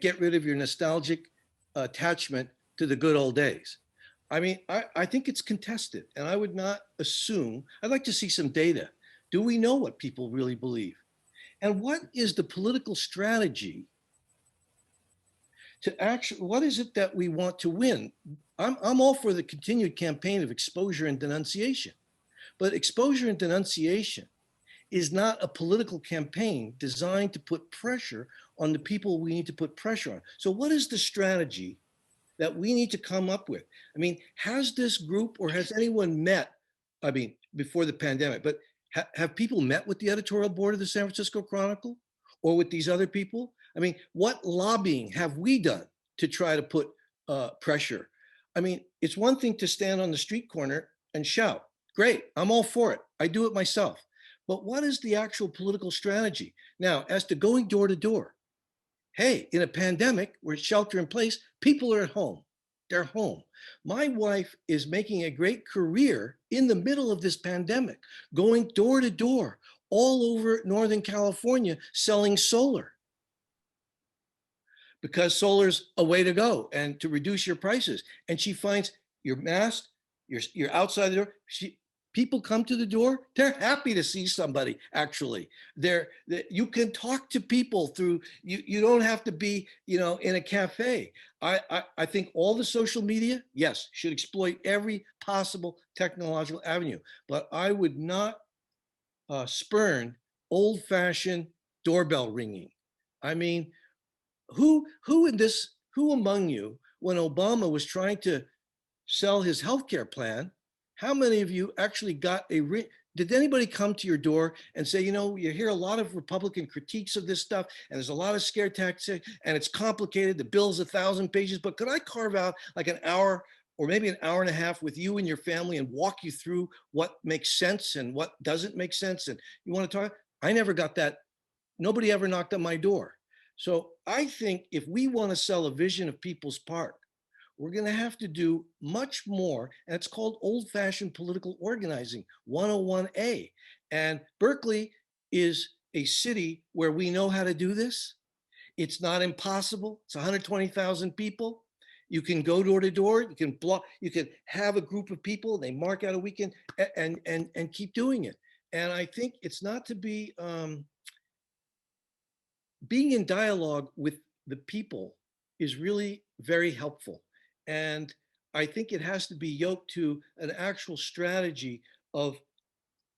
get rid of your nostalgic attachment to the good old days. I mean, I think it's contested, and I would not assume. I'd like to see some data. Do we know what people really believe? And what is the political strategy to actually, what is it that we want to win? I'm all for the continued campaign of exposure and denunciation, but exposure and denunciation is not a political campaign designed to put pressure on the people we need to put pressure on. So what is the strategy that we need to come up with? I mean, has this group or has anyone met, I mean, before the pandemic, but have people met with the editorial board of the San Francisco Chronicle or with these other people? I mean, what lobbying have we done to try to put pressure? I mean, it's one thing to stand on the street corner and shout. Great, I'm all for it. I do it myself. But what is the actual political strategy? Now, as to going door to door, hey, in a pandemic where it's shelter in place, people are at home. They're home. My wife is making a great career in the middle of this pandemic, going door to door all over Northern California selling solar, because solar's a way to go and to reduce your prices. And she finds you're masked, you're outside the door. People come to the door, they're happy to see somebody, actually. You can talk to people through, you don't have to be, in a cafe. I think all the social media, yes, should exploit every possible technological avenue, but I would not spurn old-fashioned doorbell ringing. I mean, who among you, when Obama was trying to sell his healthcare plan, how many of you actually got a ring? Did anybody come to your door and say, you hear a lot of Republican critiques of this stuff, and there's a lot of scare tactics, and it's complicated, the bill's 1,000 pages, but could I carve out like an hour or maybe an hour and a half with you and your family and walk you through what makes sense and what doesn't make sense? And you want to talk? I never got that. Nobody ever knocked on my door. So I think if we want to sell a vision of People's Park, we're going to have to do much more, and it's called old-fashioned political organizing, 101A. And Berkeley is a city where we know how to do this. It's not impossible. It's 120,000 people. You can go door to door. You can block. You can have a group of people. They mark out a weekend and keep doing it. And I think it's not to be being in dialogue with the people is really very helpful. And I think it has to be yoked to an actual strategy of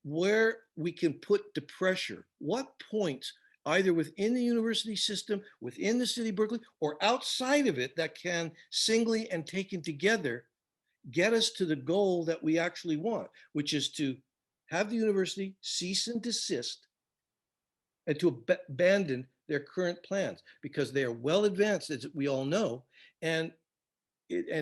where we can put the pressure, what points, either within the university system, within the city of Berkeley, or outside of it, that can singly and taken together get us to the goal that we actually want, which is to have the university cease and desist and to abandon their current plans, because they are well advanced, as we all know, and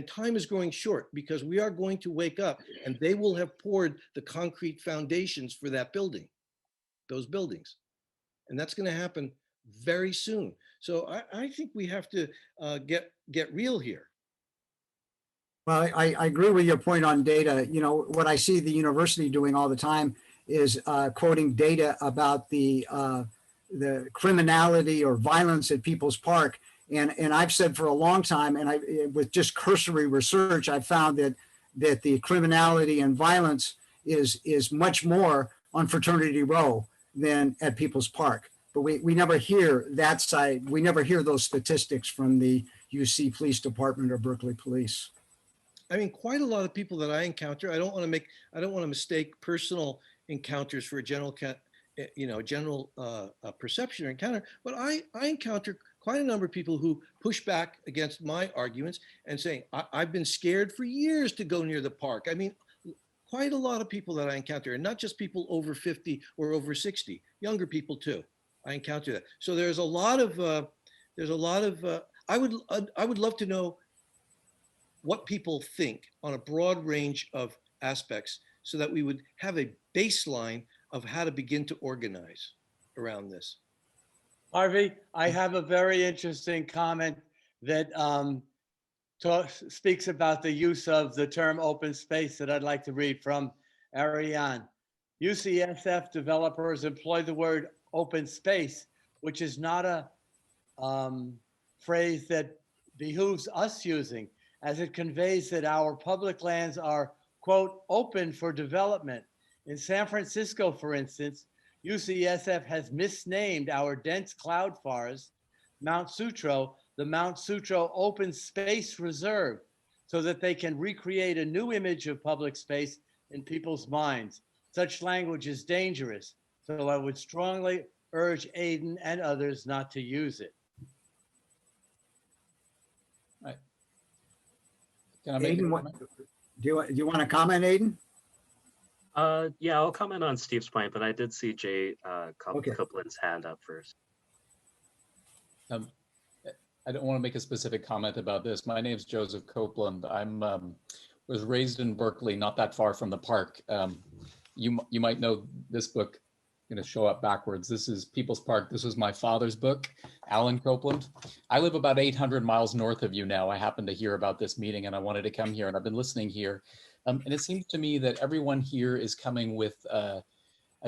time is growing short, because we are going to wake up and they will have poured the concrete foundations for that building, those buildings. And that's going to happen very soon. So I think we have to get real here. Well, I agree with your point on data. What I see the university doing all the time is quoting data about the criminality or violence at People's Park. And I've said for a long time, and with just cursory research, I've found that the criminality and violence is much more on Fraternity Row than at People's Park. But we never hear that side. We never hear those statistics from the UC Police Department or Berkeley Police. I mean, quite a lot of people that I encounter, I don't want to mistake personal encounters for a general perception or encounter, but I encounter quite a number of people who push back against my arguments and saying, I've been scared for years to go near the park. I mean, quite a lot of people that I encounter, and not just people over 50 or over 60, younger people too. I encounter that. So there's a lot of, I would love to know what people think on a broad range of aspects, so that we would have a baseline of how to begin to organize around this. Harvey, I have a very interesting comment that speaks about the use of the term open space that I'd like to read from Ariane. UCSF developers employ the word open space, which is not a phrase that behooves us using, as it conveys that our public lands are, quote, open for development. In San Francisco, for instance, UCSF has misnamed our dense cloud forest, Mount Sutro, the Mount Sutro Open Space Reserve, so that they can recreate a new image of public space in people's minds. Such language is dangerous, so I would strongly urge Aidan and others not to use it. Can I make Aidan, a what, comment? do you want to comment, Aidan? Yeah, I'll comment on Steve's point, but I did see Jay Okay. Copeland's hand up first. I don't want to make a specific comment about this. My name's Joseph Copeland. I'm was raised in Berkeley, not that far from the park. You might know this book. I'm going to show up backwards. This is People's Park. This was my father's book, Alan Copeland. I live about 800 miles north of you now. I happened to hear about this meeting and I wanted to come here, and I've been listening here. And it seems to me that everyone here is coming with a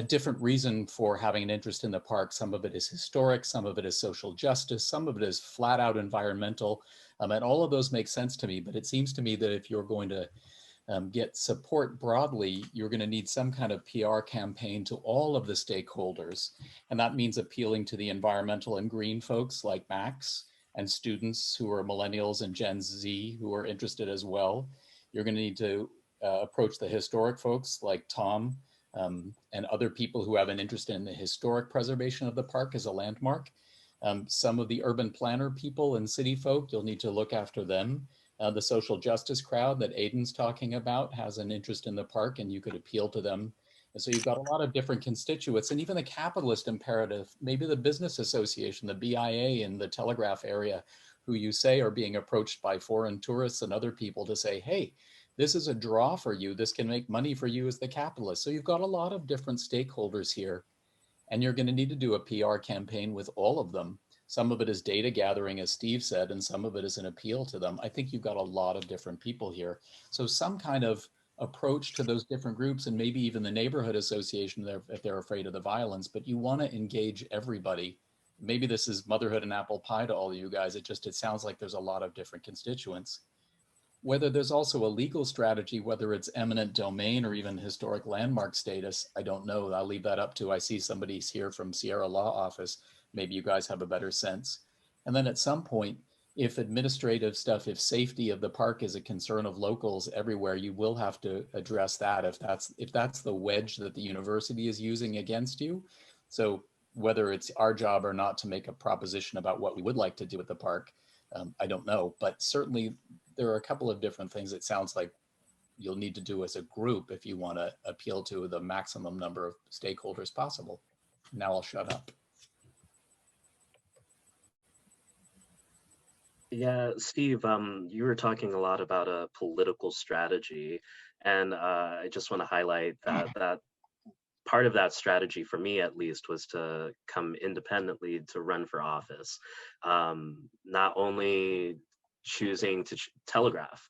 different reason for having an interest in the park. Some of it is historic, some of it is social justice, some of it is flat out environmental. And all of those make sense to me, but it seems to me that if you're going to get support broadly, you're going to need some kind of PR campaign to all of the stakeholders. And that means appealing to the environmental and green folks like Max, and students who are millennials and Gen Z who are interested as well. You're going to need to approach the historic folks like Tom, and other people who have an interest in the historic preservation of the park as a landmark. Some of the urban planner people and city folk, you'll need to look after them. The social justice crowd that Aidan's talking about has an interest in the park, and you could appeal to them. And so you've got a lot of different constituents, and even the capitalist imperative, maybe the business association, the BIA in the Telegraph area, who you say are being approached by foreign tourists and other people to say, hey, this is a draw for you. This can make money for you as the capitalist. So you've got a lot of different stakeholders here, and you're going to need to do a PR campaign with all of them. Some of it is data gathering, as Steve said, and some of it is an appeal to them. I think you've got a lot of different people here. So some kind of approach to those different groups, and maybe even the neighborhood association if they're afraid of the violence, but you want to engage everybody. Maybe this is motherhood and apple pie to all of you guys. It sounds like there's a lot of different constituents. Whether there's also a legal strategy, whether it's eminent domain or even historic landmark status, I don't know. I'll leave that up to, I see somebody's here from Sierra Law Office. Maybe you guys have a better sense. And then at some point, if administrative stuff, if safety of the park is a concern of locals everywhere, you will have to address that if that's the wedge that the university is using against you. So whether it's our job or not to make a proposition about what we would like to do at the park, I don't know, but certainly there are a couple of different things it sounds like you'll need to do as a group if you want to appeal to the maximum number of stakeholders possible. Now I'll shut up. Yeah, Steve, you were talking a lot about a political strategy, and I just want to highlight that part of that strategy, for me at least, was to come independently to run for office. Not only choosing to telegraph,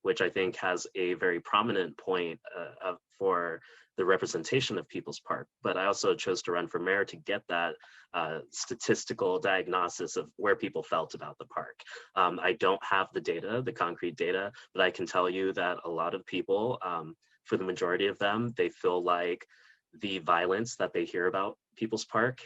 which I think has a very prominent point for the representation of People's Park, but I also chose to run for mayor to get that statistical diagnosis of where people felt about the park. I don't have the data, the concrete data, but I can tell you that a lot of people, for the majority of them, they feel like the violence that they hear about People's Park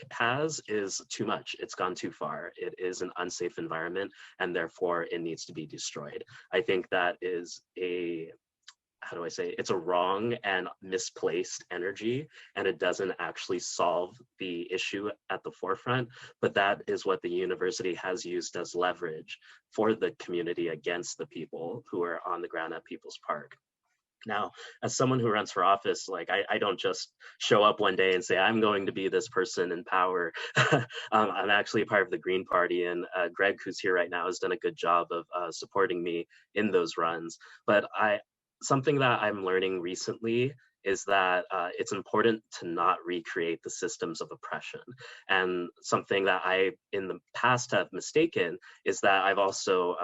is too much. It's gone too far. It is an unsafe environment, and therefore it needs to be destroyed. I think that is it's a wrong and misplaced energy, and it doesn't actually solve the issue at the forefront, but that is what the university has used as leverage for the community against the people who are on the ground at People's Park. Now, as someone who runs for office, like I don't just show up one day and say, I'm going to be this person in power. I'm actually a part of the Green Party, and Greg, who's here right now, has done a good job of supporting me in those runs. But something that I'm learning recently is that it's important to not recreate the systems of oppression. And something that I, in the past, have mistaken is that I've also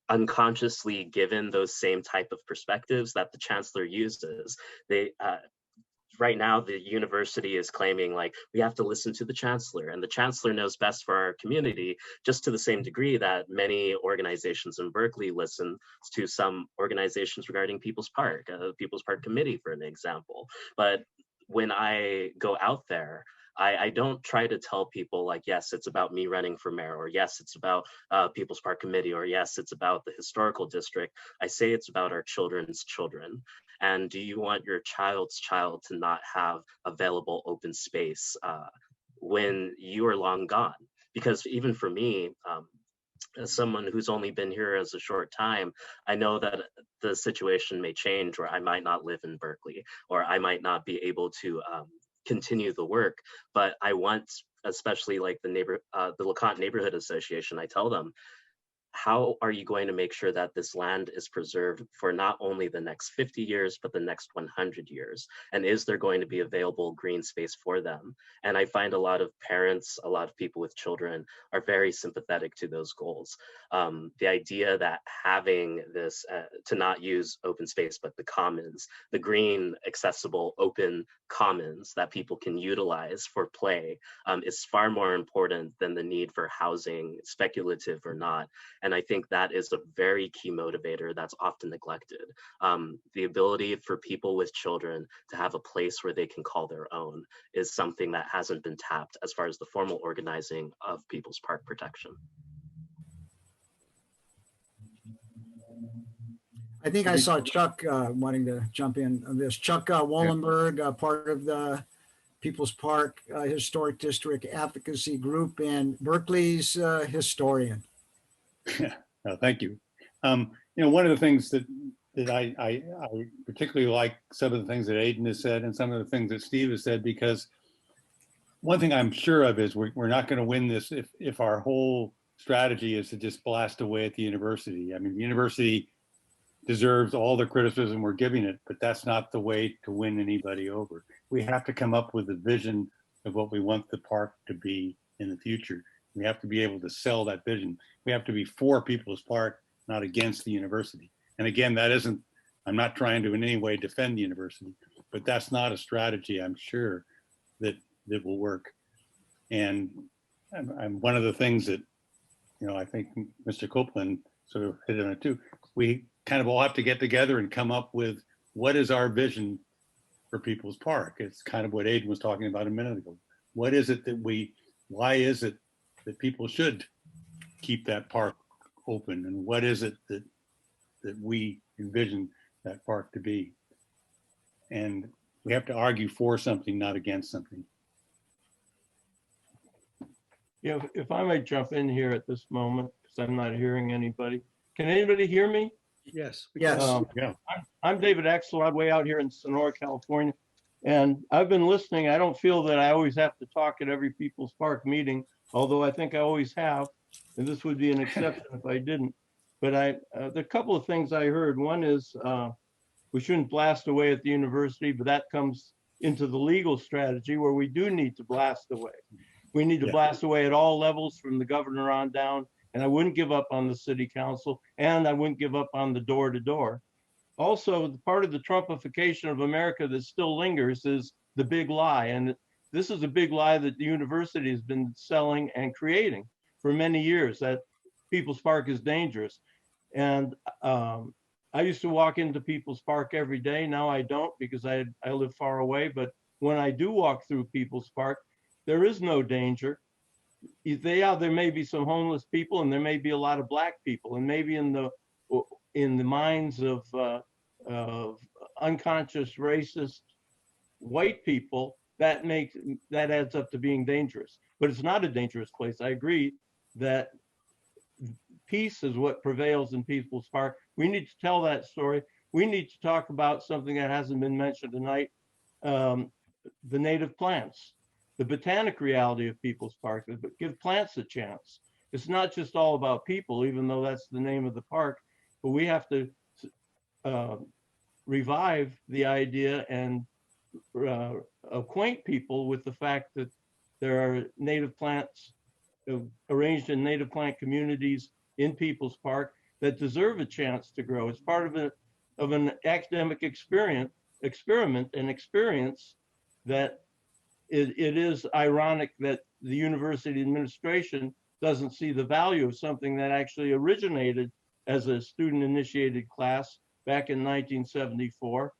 unconsciously given those same type of perspectives that the chancellor uses. They right now, the university is claiming like we have to listen to the chancellor, and the chancellor knows best for our community, just to the same degree that many organizations in Berkeley listen to some organizations regarding People's Park, People's Park Committee, for an example. But when I go out there, I don't try to tell people like, yes, it's about me running for mayor, or yes, it's about People's Park Committee, or yes, it's about the historical district. I say it's about our children's children. And do you want your child's child to not have available open space when you are long gone? Because even for me, as someone who's only been here as a short time, I know that the situation may change where I might not live in Berkeley, or I might not be able to continue the work. But I want, especially like the LeConte Neighborhood Association, I tell them, how are you going to make sure that this land is preserved for not only the next 50 years, but the next 100 years? And is there going to be available green space for them? And I find a lot of parents, a lot of people with children are very sympathetic to those goals. The idea that having this, to not use open space, but the commons, the green, accessible, open commons that people can utilize for play is far more important than the need for housing, speculative or not. And I think that is a very key motivator that's often neglected. The ability for people with children to have a place where they can call their own is something that hasn't been tapped as far as the formal organizing of People's Park protection. I think I saw Chuck wanting to jump in on this. Chuck Wallenberg, part of the People's Park Historic District Advocacy Group and Berkeley's historian. Thank you. You know, one of the things that I particularly like, some of the things that Aidan has said and some of the things that Steve has said, because one thing I'm sure of is we're not going to win this if our whole strategy is to just blast away at the university. I mean, the university deserves all the criticism we're giving it, but that's not the way to win anybody over. We have to come up with a vision of what we want the park to be in the future. We have to be able to sell that vision. We have to be for People's Park, not against the university. And again, that isn't, I'm not trying to in any way defend the university, but that's not a strategy, I'm sure, that will work. And I'm one of the things that, you know, I think Mr. Copeland sort of hit on it too. We kind of all have to get together and come up with what is our vision for People's Park. It's kind of what Aidan was talking about a minute ago. What is it that why is it that people should keep that park open, and what is it that we envision that park to be? And we have to argue for something, not against something. Yeah, if I might jump in here at this moment, because I'm not hearing anybody. Can anybody hear me? Yes. Yes. Yeah. I'm David Axel. I'm way out here in Sonora, California. And I've been listening. I don't feel that I always have to talk at every People's Park meeting, although I think I always have. And this would be an exception if I didn't. But there are a couple of things I heard. One is we shouldn't blast away at the university, but that comes into the legal strategy where we do need to blast away. We need to blast away at all levels from the governor on down. And I wouldn't give up on the city council, and I wouldn't give up on the door-to-door. Also, the part of the Trumpification of America that still lingers is the big lie. And this is a big lie that the university has been selling and creating for many years, that People's Park is dangerous. And I used to walk into People's Park every day. Now I don't, because I live far away. But when I do walk through People's Park, there is no danger. There may be some homeless people, and there may be a lot of Black people, and maybe in the minds of unconscious racist white people, that adds up to being dangerous. But it's not a dangerous place. I agree that peace is what prevails in People's Park. We need to tell that story. We need to talk about something that hasn't been mentioned tonight, the native plants. The botanic reality of People's Park, but give plants a chance. It's not just all about people, even though that's the name of the park, but we have to revive the idea and acquaint people with the fact that there are native plants arranged in native plant communities in People's Park that deserve a chance to grow. It's part of an academic experiment and experience that it is ironic that the university administration doesn't see the value of something that actually originated as a student-initiated class back in 1974,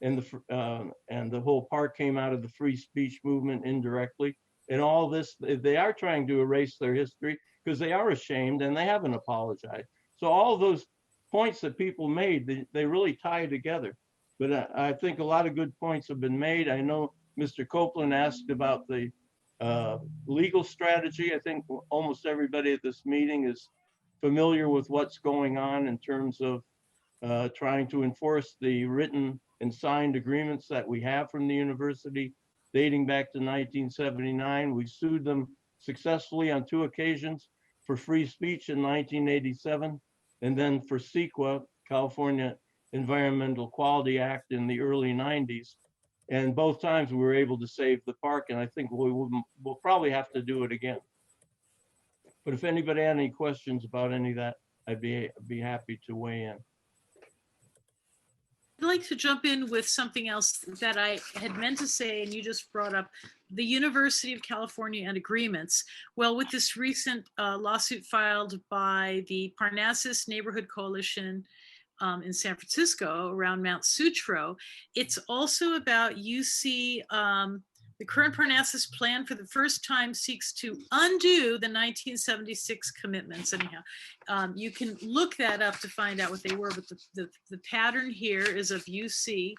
and the whole park came out of the free speech movement indirectly. And all this, they are trying to erase their history because they are ashamed and they haven't apologized. So all those points that people made, they really tie together. But I think a lot of good points have been made. I know Mr. Copeland asked about the legal strategy. I think almost everybody at this meeting is familiar with what's going on in terms of trying to enforce the written and signed agreements that we have from the university dating back to 1979. We sued them successfully on 2 occasions for free speech in 1987, and then for CEQA, California Environmental Quality Act, in the early 90s. And both times we were able to save the park, and I think we'll probably have to do it again. But if anybody had any questions about any of that, I'd be happy to weigh in. I'd like to jump in with something else that I had meant to say, and you just brought up the University of California and agreements. Well, with this recent lawsuit filed by the Parnassus Neighborhood Coalition in San Francisco around Mount Sutro, it's also about UC. The current Parnassus plan for the first time seeks to undo the 1976 commitments. Anyhow, you can look that up to find out what they were, but the pattern here is of UC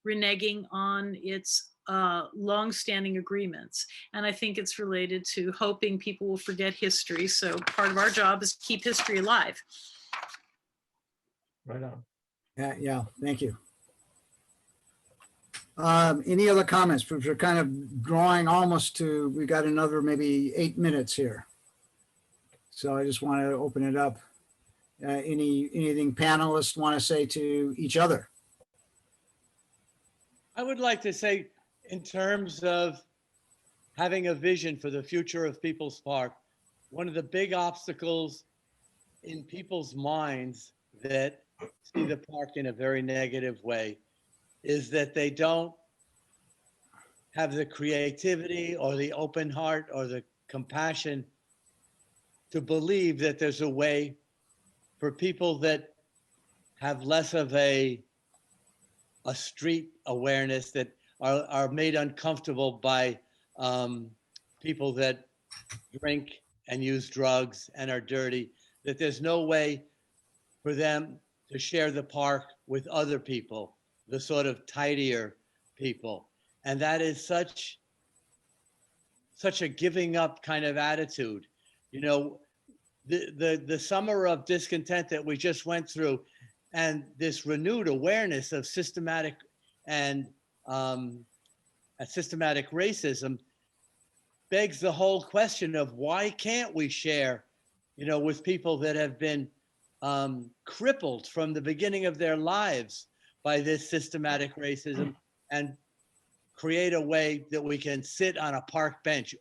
reneging on its longstanding agreements. And I think it's related to hoping people will forget history. So part of our job is to keep history alive. Right on. Yeah, thank you. Any other comments? We're kind of drawing almost to, we got another maybe 8 minutes here. So I just want to open it up. Anything panelists want to say to each other? I would like to say, in terms of having a vision for the future of People's Park, one of the big obstacles in people's minds that see the park in a very negative way is that they don't have the creativity or the open heart or the compassion to believe that there's a way for people that have less of a street awareness, that are made uncomfortable by people that drink and use drugs and are dirty, that there's no way for them to share the park with other people, the sort of tidier people. And that is such a giving up kind of attitude. You know, the summer of discontent that we just went through, and this renewed awareness of systematic and systematic racism begs the whole question of why can't we share, you know, with people that have been crippled from the beginning of their lives by this systematic racism, and create a way that we can sit on a park bench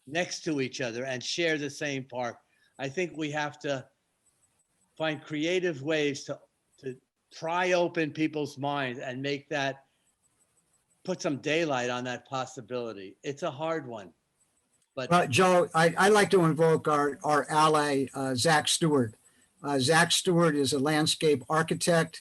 next to each other and share the same park. I think we have to find creative ways to pry open people's minds and make that, put some daylight on that possibility. It's a hard one. But Joe, I'd like to invoke our ally, Zach Stewart. Zach Stewart is a landscape architect.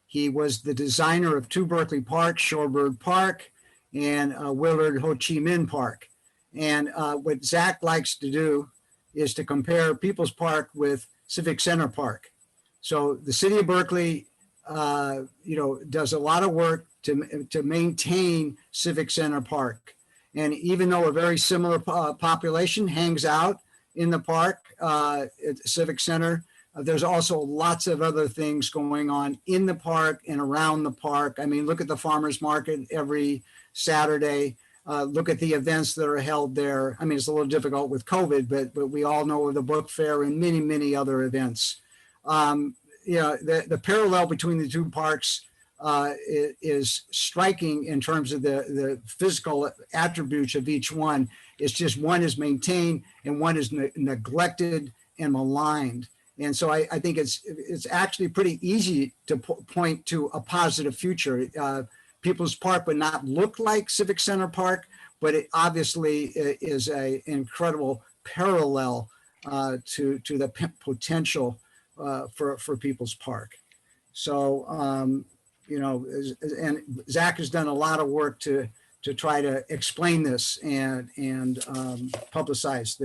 He was the designer of 2 Berkeley Parks, Shorebird Park and Willard Ho Chi Minh Park. And what Zach likes to do is to compare People's Park with Civic Center Park. So the city of Berkeley, does a lot of work to maintain Civic Center Park. And even though a very similar population hangs out in the park at Civic Center, there's also lots of other things going on in the park and around the park. I mean, look at the farmers market every Saturday. Look at the events that are held there. I mean, it's a little difficult with COVID, but we all know of the book fair and many, many other events. The parallel between the 2 parks is striking in terms of the physical attributes of each one. It's just one is maintained and one is neglected and maligned. And so I think it's actually pretty easy to point to a positive future. People's Park would not look like Civic Center Park, but it obviously is an incredible parallel to the potential for People's Park. So, you know, and Zach has done a lot of work to try to explain this and publicize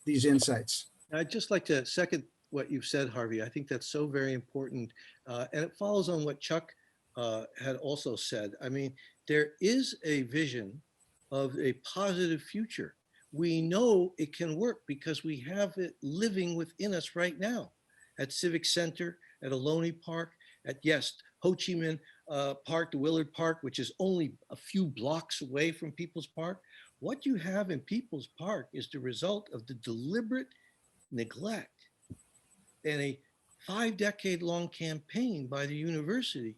these insights. I'd just like to second what you've said, Harvey. I think that's so very important. And it follows on what Chuck had also said. I mean, there is a vision of a positive future. We know it can work because we have it living within us right now at Civic Center, at Ohlone Park, at, yes, Ho Chi Minh Park, the Willard Park, which is only a few blocks away from People's Park. What you have in People's Park is the result of the deliberate neglect and a 5-decade-long campaign by the university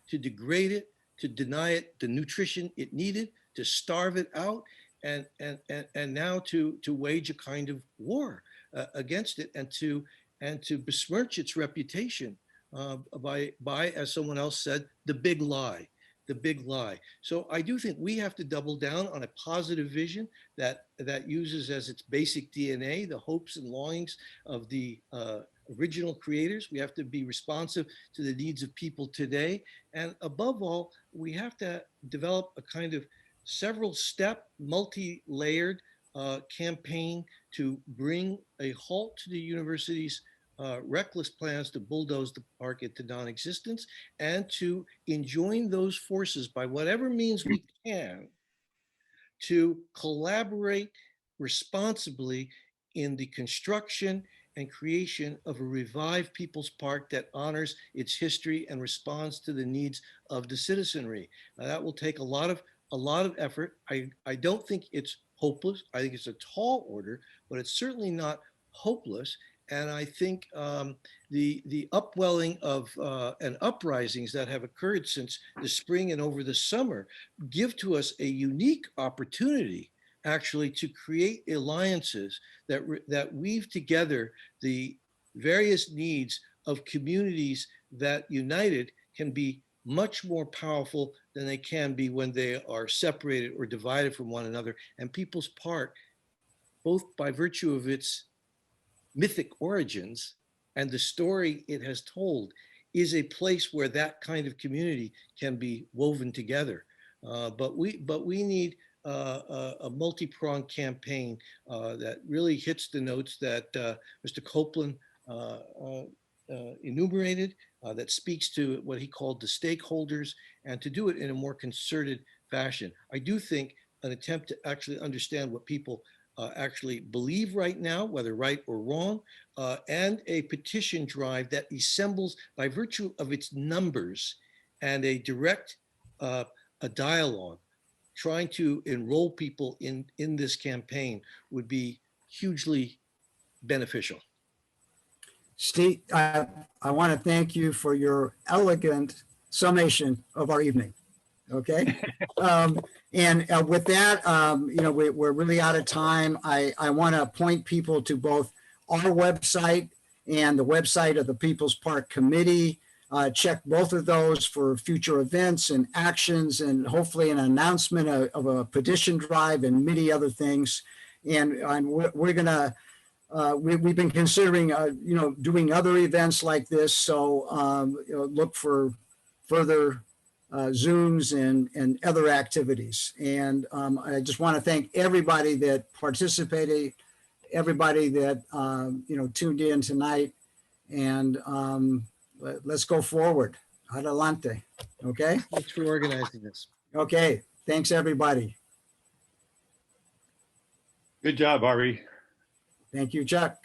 to degrade it, to deny it the nutrition it needed, to starve it out, and now to wage a kind of war against it, and to besmirch its reputation by, as someone else said, the big lie. The big lie. So I do think we have to double down on a positive vision that uses as its basic DNA the hopes and longings of the original creators. We have to be responsive to the needs of people today. And above all, we have to develop a kind of several-step, multi-layered campaign to bring a halt to the university's reckless plans to bulldoze the park into non-existence, and to enjoin those forces by whatever means we can to collaborate responsibly in the construction and creation of a revived People's Park that honors its history and responds to the needs of the citizenry. Now, that will take a lot of effort. I don't think it's hopeless. I think it's a tall order, but it's certainly not hopeless. And I think the upwelling of and uprisings that have occurred since the spring and over the summer give to us a unique opportunity actually to create alliances that weave together the various needs of communities that united can be much more powerful than they can be when they are separated or divided from one another. And People's Park, both by virtue of its mythic origins and the story it has told, is a place where that kind of community can be woven together. But we need a multi-pronged campaign that really hits the notes that Mr. Copeland enumerated, that speaks to what he called the stakeholders, and to do it in a more concerted fashion. I do think an attempt to actually understand what people actually believe right now, whether right or wrong, and a petition drive that assembles by virtue of its numbers and a direct a dialogue, trying to enroll people in this campaign would be hugely beneficial. Steve, I want to thank you for your elegant summation of our evening. Okay. And with that, you know, we're really out of time. I want to point people to both our website and the website of the People's Park Committee. Check both of those for future events and actions, and hopefully an announcement of a petition drive and many other things. And we're going to, we've been considering, you know, doing other events like this. So you know, look for further Zooms and other activities. And I just want to thank everybody that participated, everybody that, you know, tuned in tonight. And let's go forward. Adelante. Okay. Thanks for organizing this. Okay. Thanks, everybody. Good job, Harvey. Thank you, Chuck.